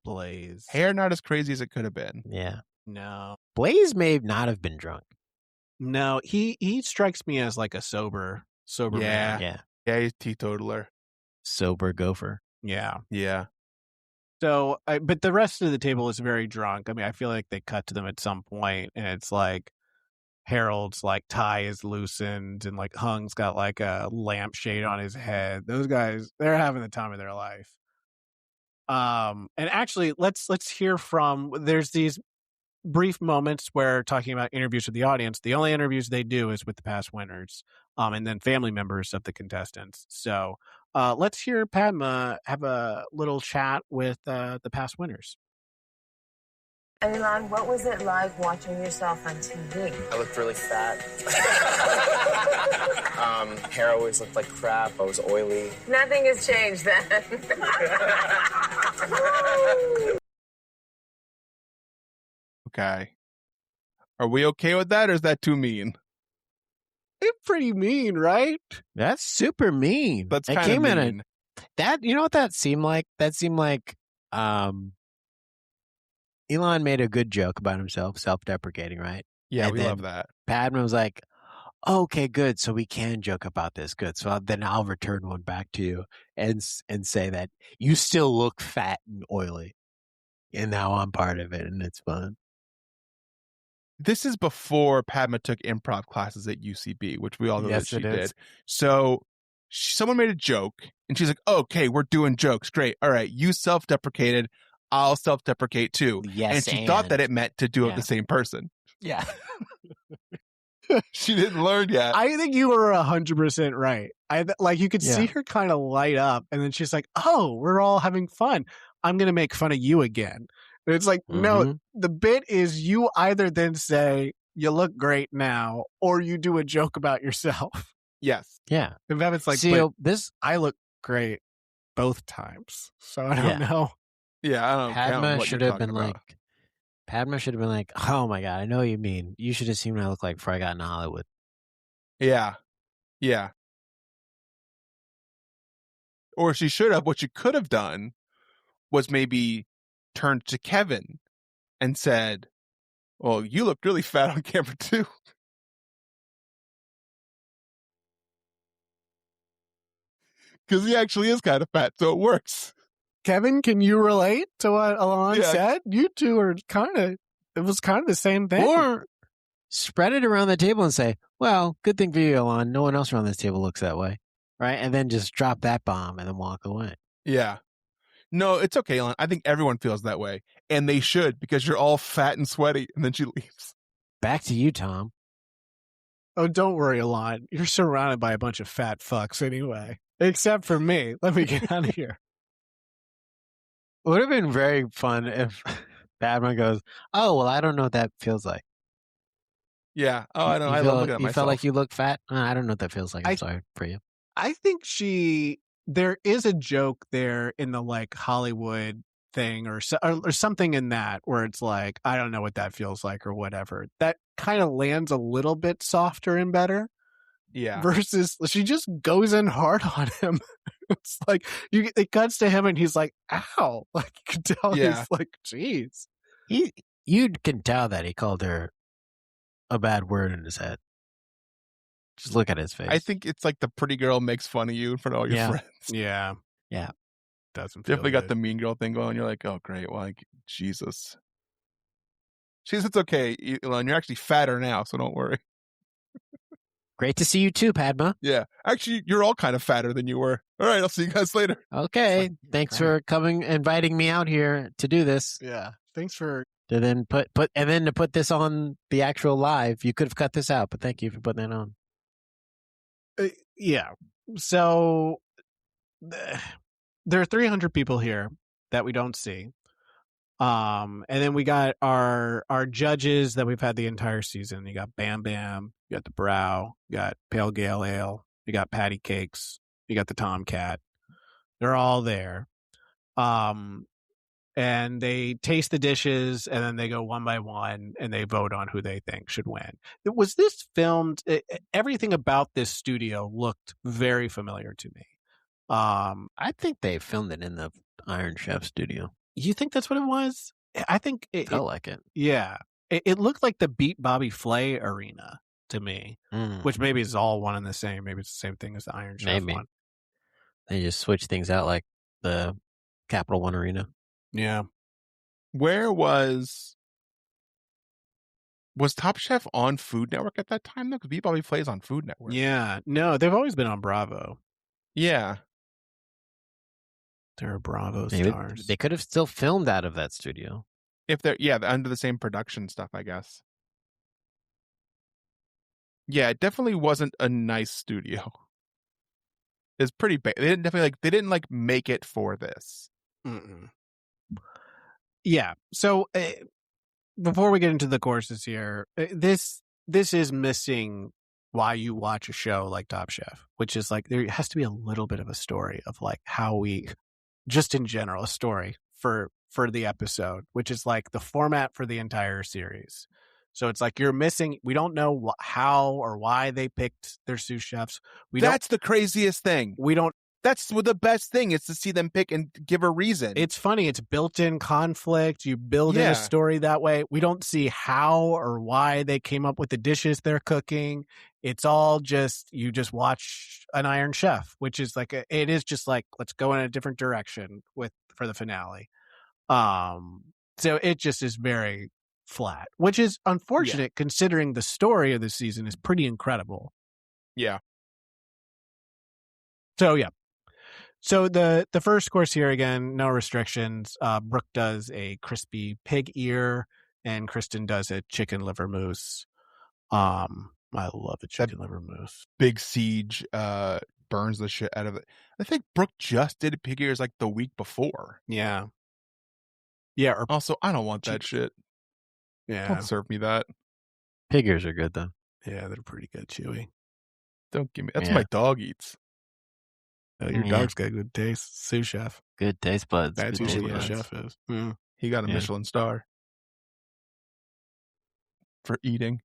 Blaze. Hair not as crazy as it could have been. Yeah. No. Blaze may not have been drunk. No, he strikes me as like a sober Yeah. man. Yeah. Yeah, he's teetotaler. Sober gopher. Yeah. Yeah. So, but the rest of the table is very drunk. I mean, I feel like they cut to them at some point, and it's like Harold's like tie is loosened, and like Hung's got like a lampshade on his head. Those guys, they're having the time of their life. And actually, let's hear from. There's these brief moments where talking about interviews with the audience. The only interviews they do is with the past winners, and then family members of the contestants. So let's hear Padma have a little chat with the past winners. Elon, what was it like watching yourself on TV? I looked really fat. Hair always looked like crap. I was oily. Nothing has changed then. Okay. Are we okay with that, or is that too mean? It's pretty mean, right? That's super mean. That's It kind came of in mean. that, you know what that seemed like? That seemed like Elon made a good joke about himself, self-deprecating, right? Yeah, And we then love that. Padma was like, okay, good. So we can joke about this. Good. So then I'll return one back to you and say that you still look fat and oily. And now I'm part of it, and it's fun. This is before Padma took improv classes at UCB, which we all know Yes, that she it is. did. So someone made a joke, and she's like, okay, we're doing jokes. Great. All right. You self-deprecated. I'll self-deprecate too. Yes, and she thought that it meant to do it Yeah. the same person. Yeah. She didn't learn yet. I think you were 100% right. Like you could see her kind of light up, and then she's like, "Oh, we're all having fun. I'm gonna make fun of you again." And it's like, no, the bit is you either then say you look great now, or you do a joke about yourself. Yes. Yeah. And Bevan's like, See, I look great both times, so I don't know. Yeah, I don't know. Padma should have been like, oh my God, I know what you mean. You should have seen what I look like before I got into Hollywood. Yeah. Yeah. Or she should have. What she could have done was maybe turned to Kevin and said, well, you look really fat on camera too. Because he actually is kind of fat, so it works. Kevin, can you relate to what Alon said? You two are it was kind of the same thing. Or spread it around the table and say, well, good thing for you, Alon. No one else around this table looks that way. Right? And then just drop that bomb and then walk away. Yeah. No, it's okay, Alon. I think everyone feels that way. And they should, because you're all fat and sweaty. And then she leaves. Back to you, Tom. Oh, don't worry, Alon. You're surrounded by a bunch of fat fucks anyway. Except for me. Let me get out of here. It would have been very fun if Padma goes, oh, well, I don't know what that feels like. Yeah. Oh, I know. I love looking at myself. You felt like you look fat? I don't know what that feels like. I'm sorry for you. I think there is a joke there in the like Hollywood thing or something in that where it's like, I don't know what that feels like or whatever. That kind of lands a little bit softer and better. Yeah. Versus she just goes in hard on him. It's like it cuts to him and he's like, ow. Like you can tell he's like, geez. You can tell that he called her a bad word in his head. Just look at his face. I think it's like the pretty girl makes fun of you in front of all your friends. Yeah. Yeah. Doesn't definitely got the mean girl thing going. You're like, oh great, well, like Jesus. She says it's okay, Elon. You're actually fatter now, so don't worry. Great to see you too, Padma. Yeah. Actually, you're all kind of fatter than you were. All right, I'll see you guys later. Okay. Like, thanks for inviting me out here to do this. Yeah. Thanks for to then to put this on the actual live. You could have cut this out, but thank you for putting that on. Yeah. So there are 300 people here that we don't see. And then we got our judges that we've had the entire season. You got Bam Bam, you got the Brow, you got Pale Gale Ale, you got Patty Cakes, you got the Tomcat. They're all there. And they taste the dishes and then they go one by one and they vote on who they think should win. Was this filmed? Everything about this studio looked very familiar to me. I think they filmed it in the Iron Chef studio. You think that's what it was? I think it felt like it. Yeah. It looked like the Beat Bobby Flay arena to me, which maybe is all one and the same. Maybe it's the same thing as the Iron Chef one. They just switch things out like the Capital One arena. Yeah. Where was Top Chef on Food Network at that time, though? Because Beat Bobby Flay's on Food Network. Yeah. No, they've always been on Bravo. Yeah. They're Bravo stars. They could have still filmed out of that studio. If they're, under the same production stuff, I guess. Yeah, it definitely wasn't a nice studio. It's pretty bad. They didn't make it for this. Mm-mm. Yeah. So before we get into the courses here, this is missing why you watch a show like Top Chef, which is like there has to be a little bit of a story of like how we, just in general, a story for the episode, which is like the format for the entire series. So it's like you're missing. We don't know how or why they picked their sous chefs. That's the craziest thing. We don't. That's the best thing is to see them pick and give a reason. It's funny. It's built-in conflict. You build in a story that way. We don't see how or why they came up with the dishes they're cooking. It's all just, you just watch an Iron Chef, which is like, it is just like, let's go in a different direction for the finale. So it just is very flat, which is unfortunate considering the story of the season is pretty incredible. Yeah. So yeah. So the first course here, again, no restrictions. Brooke does a crispy pig ear, and Kristen does a chicken liver mousse. I love a chicken liver mousse. Big Siege burns the shit out of it. I think Brooke just did pig ears like the week before. Yeah. Or also, I don't want that shit. Yeah. Don't serve me that. Pig ears are good though. Yeah, they're pretty good, chewy. Don't give me. That's what my dog eats. Oh, your dog's got good taste. Sous chef. Good taste buds. That's good usually taste what a buds. chef is. He got a Michelin star for eating.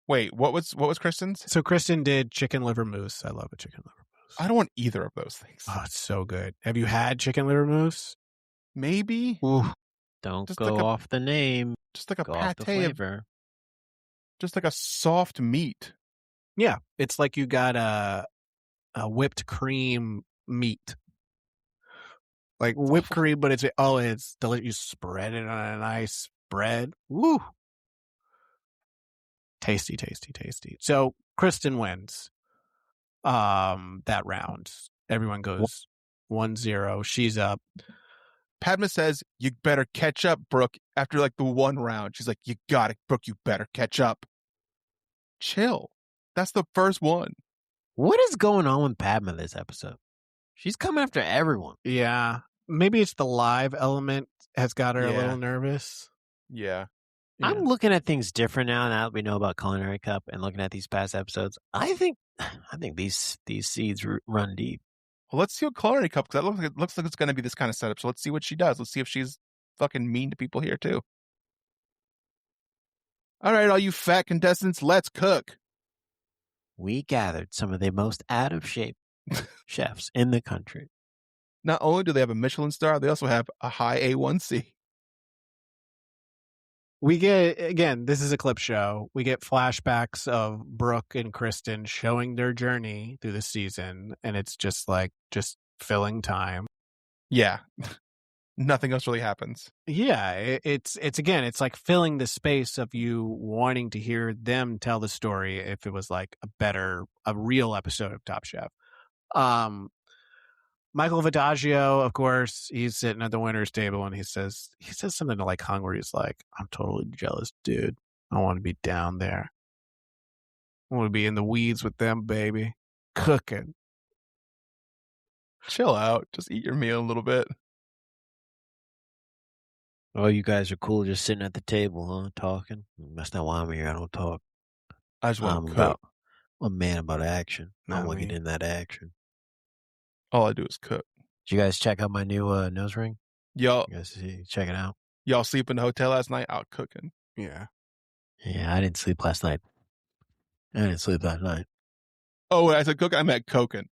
Wait, what was Kristen's? So Kristen did chicken liver mousse. I love a chicken liver mousse. I don't want either of those things. Oh, it's so good. Have you had chicken liver mousse? Maybe. Ooh, don't Just go like off the name. Just like a Go off the pate of, flavor. just like a soft meat. Yeah, it's like you got a whipped cream meat. Like whipped cream, but it's delicious. You spread it on a nice bread. Woo! Tasty, tasty, tasty. So Kristen wins that round. Everyone goes 1-0. She's up. Padma says, "You better catch up, Brooke." After like the one round, she's like, "You got it, Brooke. You better catch up." Chill. That's the first one. What is going on with Padma this episode? She's coming after everyone. Yeah. Maybe it's the live element has got her a little nervous. Yeah. I'm looking at things different now that we know about Culinary Cup and looking at these past episodes. I think these seeds run deep. Well, let's see what Culinary Cup, because that looks like it's going to be this kind of setup. So let's see what she does. Let's see if she's fucking mean to people here too. All right, all you fat contestants, let's cook. We gathered some of the most out of shape chefs in the country. Not only do they have a Michelin star, they also have a high A1C. We get, again, this is a clip show. We get flashbacks of Brooke and Kristen showing their journey through the season, and it's just filling time. Yeah. Nothing else really happens. Yeah, it's like filling the space of you wanting to hear them tell the story if it was like a real episode of Top Chef. Michael Vidaggio, of course, he's sitting at the winner's table and he says something like hungry. He's like, "I'm totally jealous, dude. I want to be down there. I want to be in the weeds with them, baby. Cooking." Chill out. Just eat your meal a little bit. Oh, you guys are cool just sitting at the table, huh? Talking? That's not why I'm here. I don't talk. I just want to cook. I'm a man about action. I want to get in that action. All I do is cook. Did you guys check out my new nose ring? Y'all, you guys check it out. Y'all sleep in the hotel last night? Out cooking. Yeah. Yeah, I didn't sleep last night. Oh, when I said cook, I meant coking.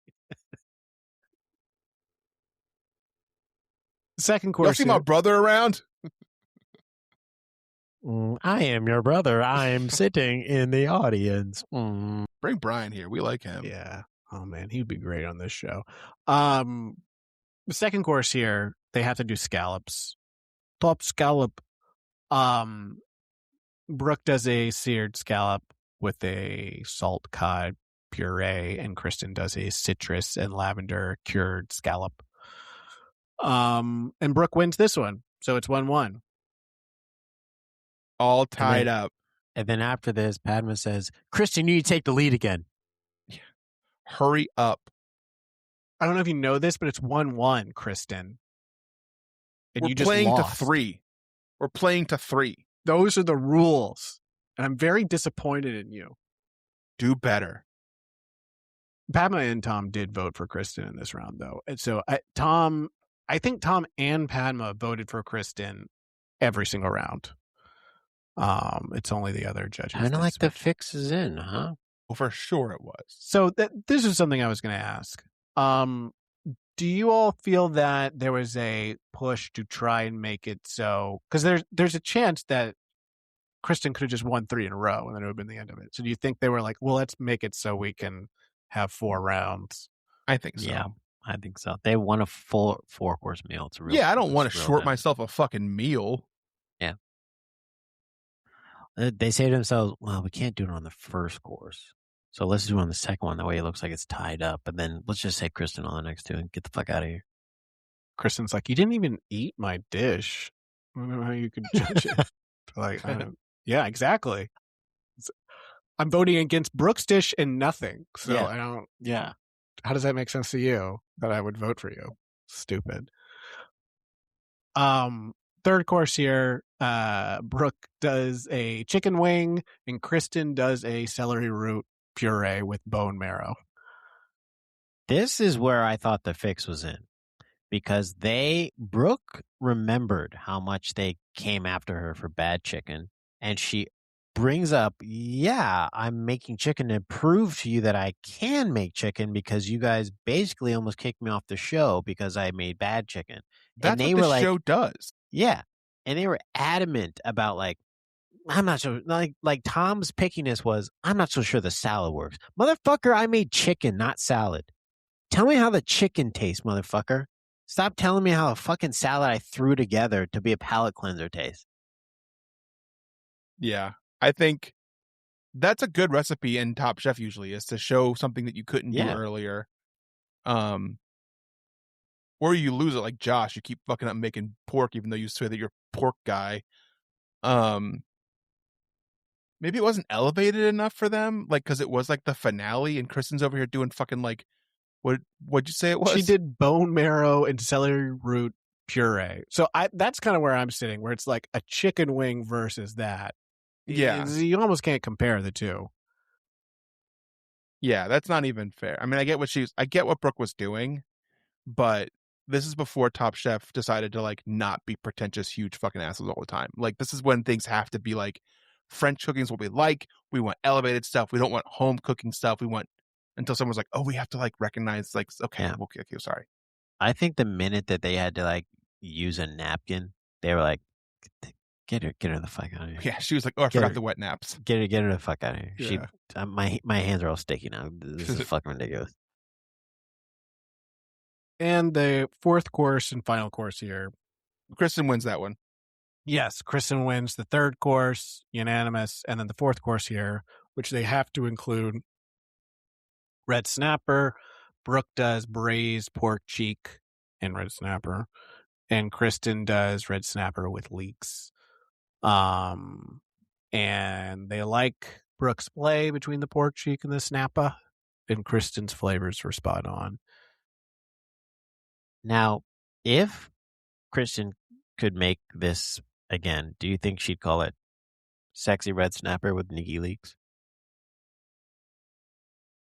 Second course. Y'all see my brother around? I am your brother. I'm sitting in the audience. Bring Bryan here. We like him. Yeah. Oh man, he'd be great on this show. The second course here, they have to do scallops. Top scallop. Brooke does a seared scallop with a salt cod puree, and Kristen does a citrus and lavender cured scallop. And Brooke wins this one, so it's 1-1. All tied up. And then after this, Padma says, "Kristen, you need to take the lead again." Hurry up. I don't know if you know this, but it's 1-1, Kristen. And We're playing to 3. We're playing to 3. Those are the rules. And I'm very disappointed in you. Do better. Padma and Tom did vote for Kristen in this round, though. And so I think Tom and Padma voted for Kristen every single round. It's only the other judges. Kind of like the fix is in, huh? Well, for sure it was. So this is something I was going to ask. Do you all feel that there was a push to try and make it so? Because there's a chance that Kristen could have just won 3 in a row and then it would have been the end of it. So do you think they were like, well, let's make it so we can have 4 rounds? I think so. Yeah, I think so. They want a full 4-course meal. It's real. Yeah, I don't want to short myself a fucking meal. Yeah. They say to themselves, well, we can't do it on the first course. So let's do on the second one. That way it looks like it's tied up. And then let's just say Kristen on the next two and get the fuck out of here. Kristen's like, you didn't even eat my dish. I don't know how you could judge it. Like, yeah, exactly. I'm voting against Brooke's dish and nothing. So Yeah. I don't. Yeah. How does that make sense to you that I would vote for you? Stupid. Third course here, Brooke does a chicken wing and Kristen does a celery root puree with bone marrow. This is where I thought the fix was in. Because Brooke remembered how much they came after her for bad chicken. And she brings up, yeah, I'm making chicken to prove to you that I can make chicken because you guys basically almost kicked me off the show because I made bad chicken. That's and they what were the like, show does. Yeah. And they were adamant about like, I'm not so like Tom's pickiness was, I'm not so sure the salad works. Motherfucker, I made chicken, not salad. Tell me how the chicken tastes, motherfucker. Stop telling me how a fucking salad I threw together to be a palate cleanser tastes. Yeah. I think that's a good recipe in Top Chef usually, is to show something that you couldn't do earlier. Or you lose it like Josh. You keep fucking up making pork even though you say that you're a pork guy. Maybe it wasn't elevated enough for them, like, because it was like the finale and Kristen's over here doing fucking like, what'd you say it was? She did bone marrow and celery root puree. So that's kind of where I'm sitting, where it's like a chicken wing versus that. Yeah. You almost can't compare the two. Yeah, that's not even fair. I mean, I get what Brooke was doing, but this is before Top Chef decided to like not be pretentious, huge fucking assholes all the time. Like, this is when things have to be like, French cooking is what we like. We want elevated stuff. We don't want home cooking stuff. We want, until someone's like, oh, we have to like recognize, like, okay, sorry. I think the minute that they had to like use a napkin, they were like, get her the fuck out of here. Yeah, she was like, oh, I forgot the wet naps. Get her the fuck out of here. Yeah. My hands are all sticky now. This is fucking ridiculous. And the fourth course and final course here. Kristen wins that one. Yes, Kristen wins the third course, unanimous, and then the fourth course here, which they have to include red snapper. Brooke does braised pork cheek and red snapper, and Kristen does red snapper with leeks. And they like Brooke's play between the pork cheek and the snapper, and Kristen's flavors were spot on. Now, if Kristen could make this again, do you think she'd call it sexy red snapper with Nikki leeks?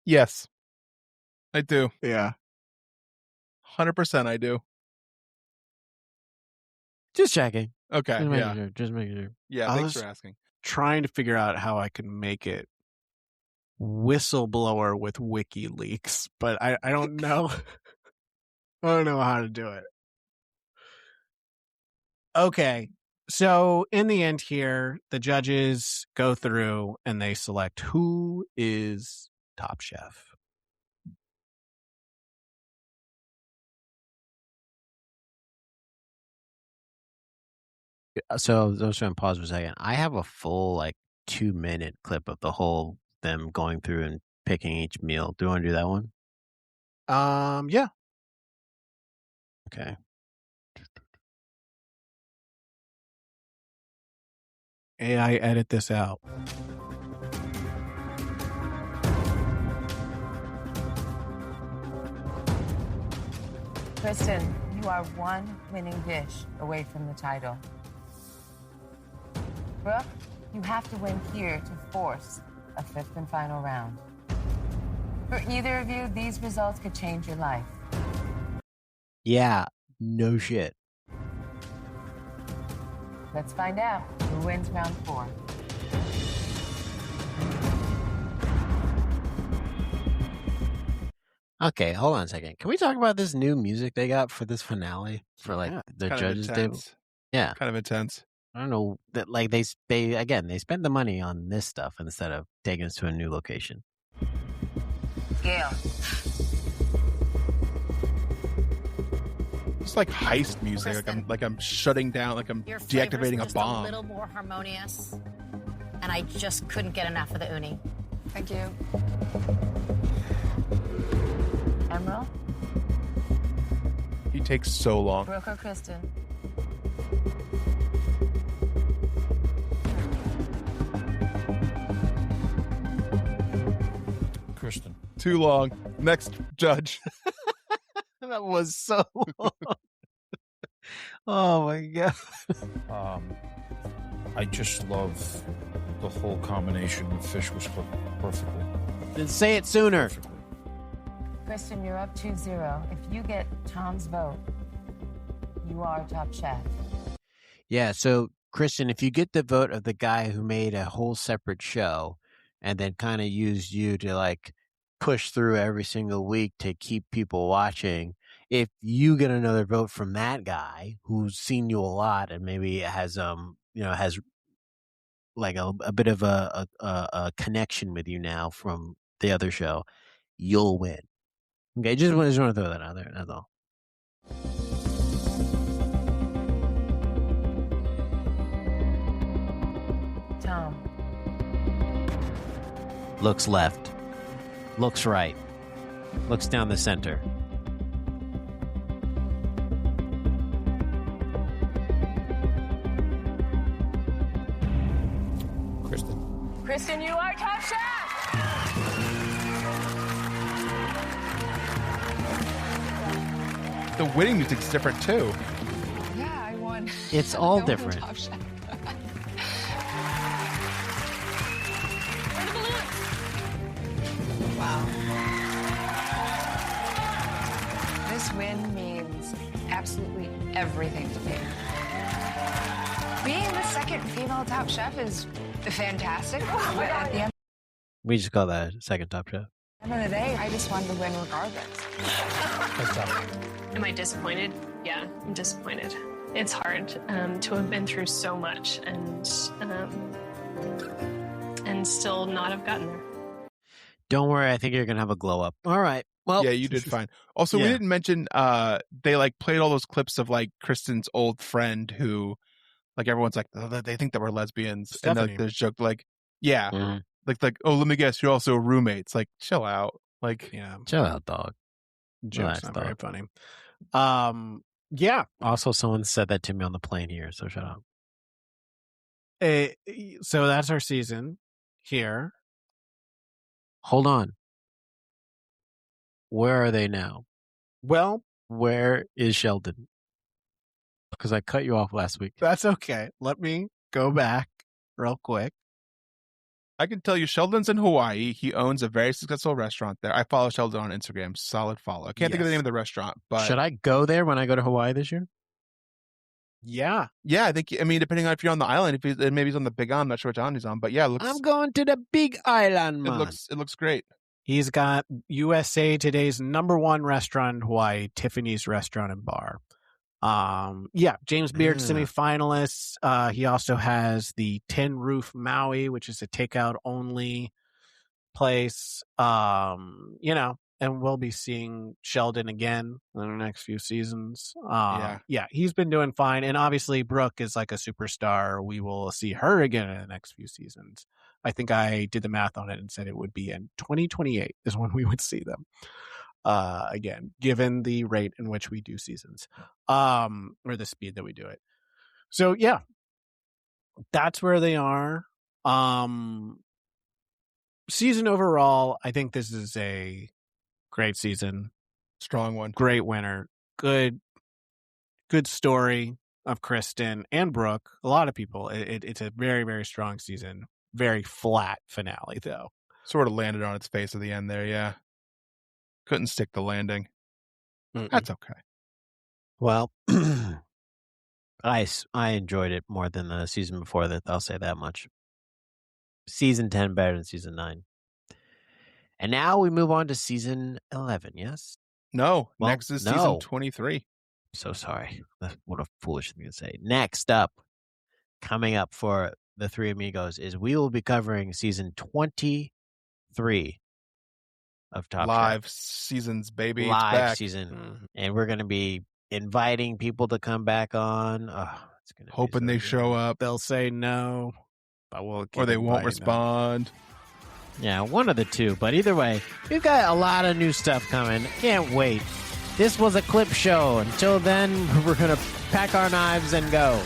Yes, I do. Yeah. 100% I do. Just checking. Okay, Just making sure. Yeah, thanks for asking. Trying to figure out how I can make it whistleblower with WikiLeaks, but I don't know. I don't know how to do it. Okay. So in the end here, the judges go through and they select who is Top Chef. So those going to pause for a second. I have a full 2-minute clip of the whole them going through and picking each meal. Do you want to do that one? Yeah. Okay. AI edit this out. Kristen, you are one winning dish away from the title. Brooke, you have to win here to force a fifth and final round. For either of you, these results could change your life. Yeah, no shit. Let's find out who wins round 4. Okay, hold on a second. Can we talk about this new music they got for this finale for the judges table? Yeah, kind of intense. I don't know that they spend the money on this stuff instead of taking us to a new location. Gail. It's like heist music. Like I'm shutting down. Like I'm deactivating a bomb. A little more harmonious, and I just couldn't get enough of the uni. Thank you. Emerald, He takes so long. Brooke or Kristen? Kristen. Too long. Next judge. That was so long. Oh my god. I just love the whole combination of fish was cooked perfectly. Then say it sooner. Perfectly. Kristen, you're up 2-0. If you get Tom's vote, you are top chef. Yeah, so Kristen, if you get the vote of the guy who made a whole separate show and then kind of used you to like push through every single week to keep people watching, if you get another vote from that guy who's seen you a lot and maybe has has like a bit of a connection with you now from the other show, you'll win. Okay, just want to throw that out there. That's all. Tom, Looks left. Looks right. Looks down the center. Kristen. Kristen, you are top chef. The winning music's different too. Yeah, I won. It's all I won different. Top Chef. Wow. This win means absolutely everything to me. Being the second female top chef is fantastic, but at the end We just call that second top chef. of the day, I just wanted to win regardless. Am I disappointed? Yeah, I'm disappointed. It's hard to have been through so much and still not have gotten there. Don't worry, I think you're gonna have a glow up. All right. Well, Yeah, you did fine. Also, we Yeah. didn't mention they like played all those clips of like Kristen's old friend who like everyone's like, oh, they think that we're lesbians. Stephanie. And like there's joke like, yeah. Mhm. Like, oh, let me guess, you're also roommates. Like, chill out. Like, Yeah, Chill out, dog. joke's Relax, not very dog. funny. Yeah. Also, someone said that to me on the plane here, so shut up. So that's our season here. Hold on. Where are they now? Well, Where is Sheldon? Because I cut you off last week. that's okay. Let me go back real quick. I can tell you, Sheldon's in Hawaii. He owns a very successful restaurant there. I follow Sheldon on Instagram. Solid follow. I can't think of the Yes. name of the restaurant, but Should I go there when I go to Hawaii this year? Yeah. yeah, I mean, depending on if you're on the island, maybe he's on the Big Island. I'm not sure which island he's on, but yeah, it looks I'm going to the Big Island, man. it looks great. He's got USA Today's #1 restaurant in Hawaii, Tiffany's Restaurant and Bar. James Beard Yeah. semifinalists. He also has the Tin Roof Maui, which is a takeout only place. And we'll be seeing Sheldon again in the next few seasons. Yeah, he's been doing fine. And obviously Brooke is like a superstar. We will see her again in the next few seasons. I think I did the math on it and said it would be in 2028 is when we would see them. Again, given the rate in which we do seasons, or the speed that we do it. So yeah, that's where they are. Season overall, I think this is a great season. Strong one. Great winner. Good story of Kristen and Brooke. A lot of people. It's a very, very strong season. Very flat finale, though. Sort of landed on its face at the end there, yeah. Couldn't stick the landing. That's okay. Well, I enjoyed it more than the season before that. I'll say that much. Season 10 better than season 9. And now we move on to season 11, yes? No, Well, next is no. season 23. So sorry. What a foolish thing to say. Next up, coming up for the Three Amigos, is we will be covering season 23 of Top Live Chef. seasons, baby. It's Live back. season. And we're going to be inviting people to come back on. It's gonna be Hoping so they good. show up. They'll say no, but we'll keep Or they won't inviting them. respond. Yeah, one of the two. But either way, we've got a lot of new stuff coming. Can't wait. This was a clip show. Until then, we're going to pack our knives and go.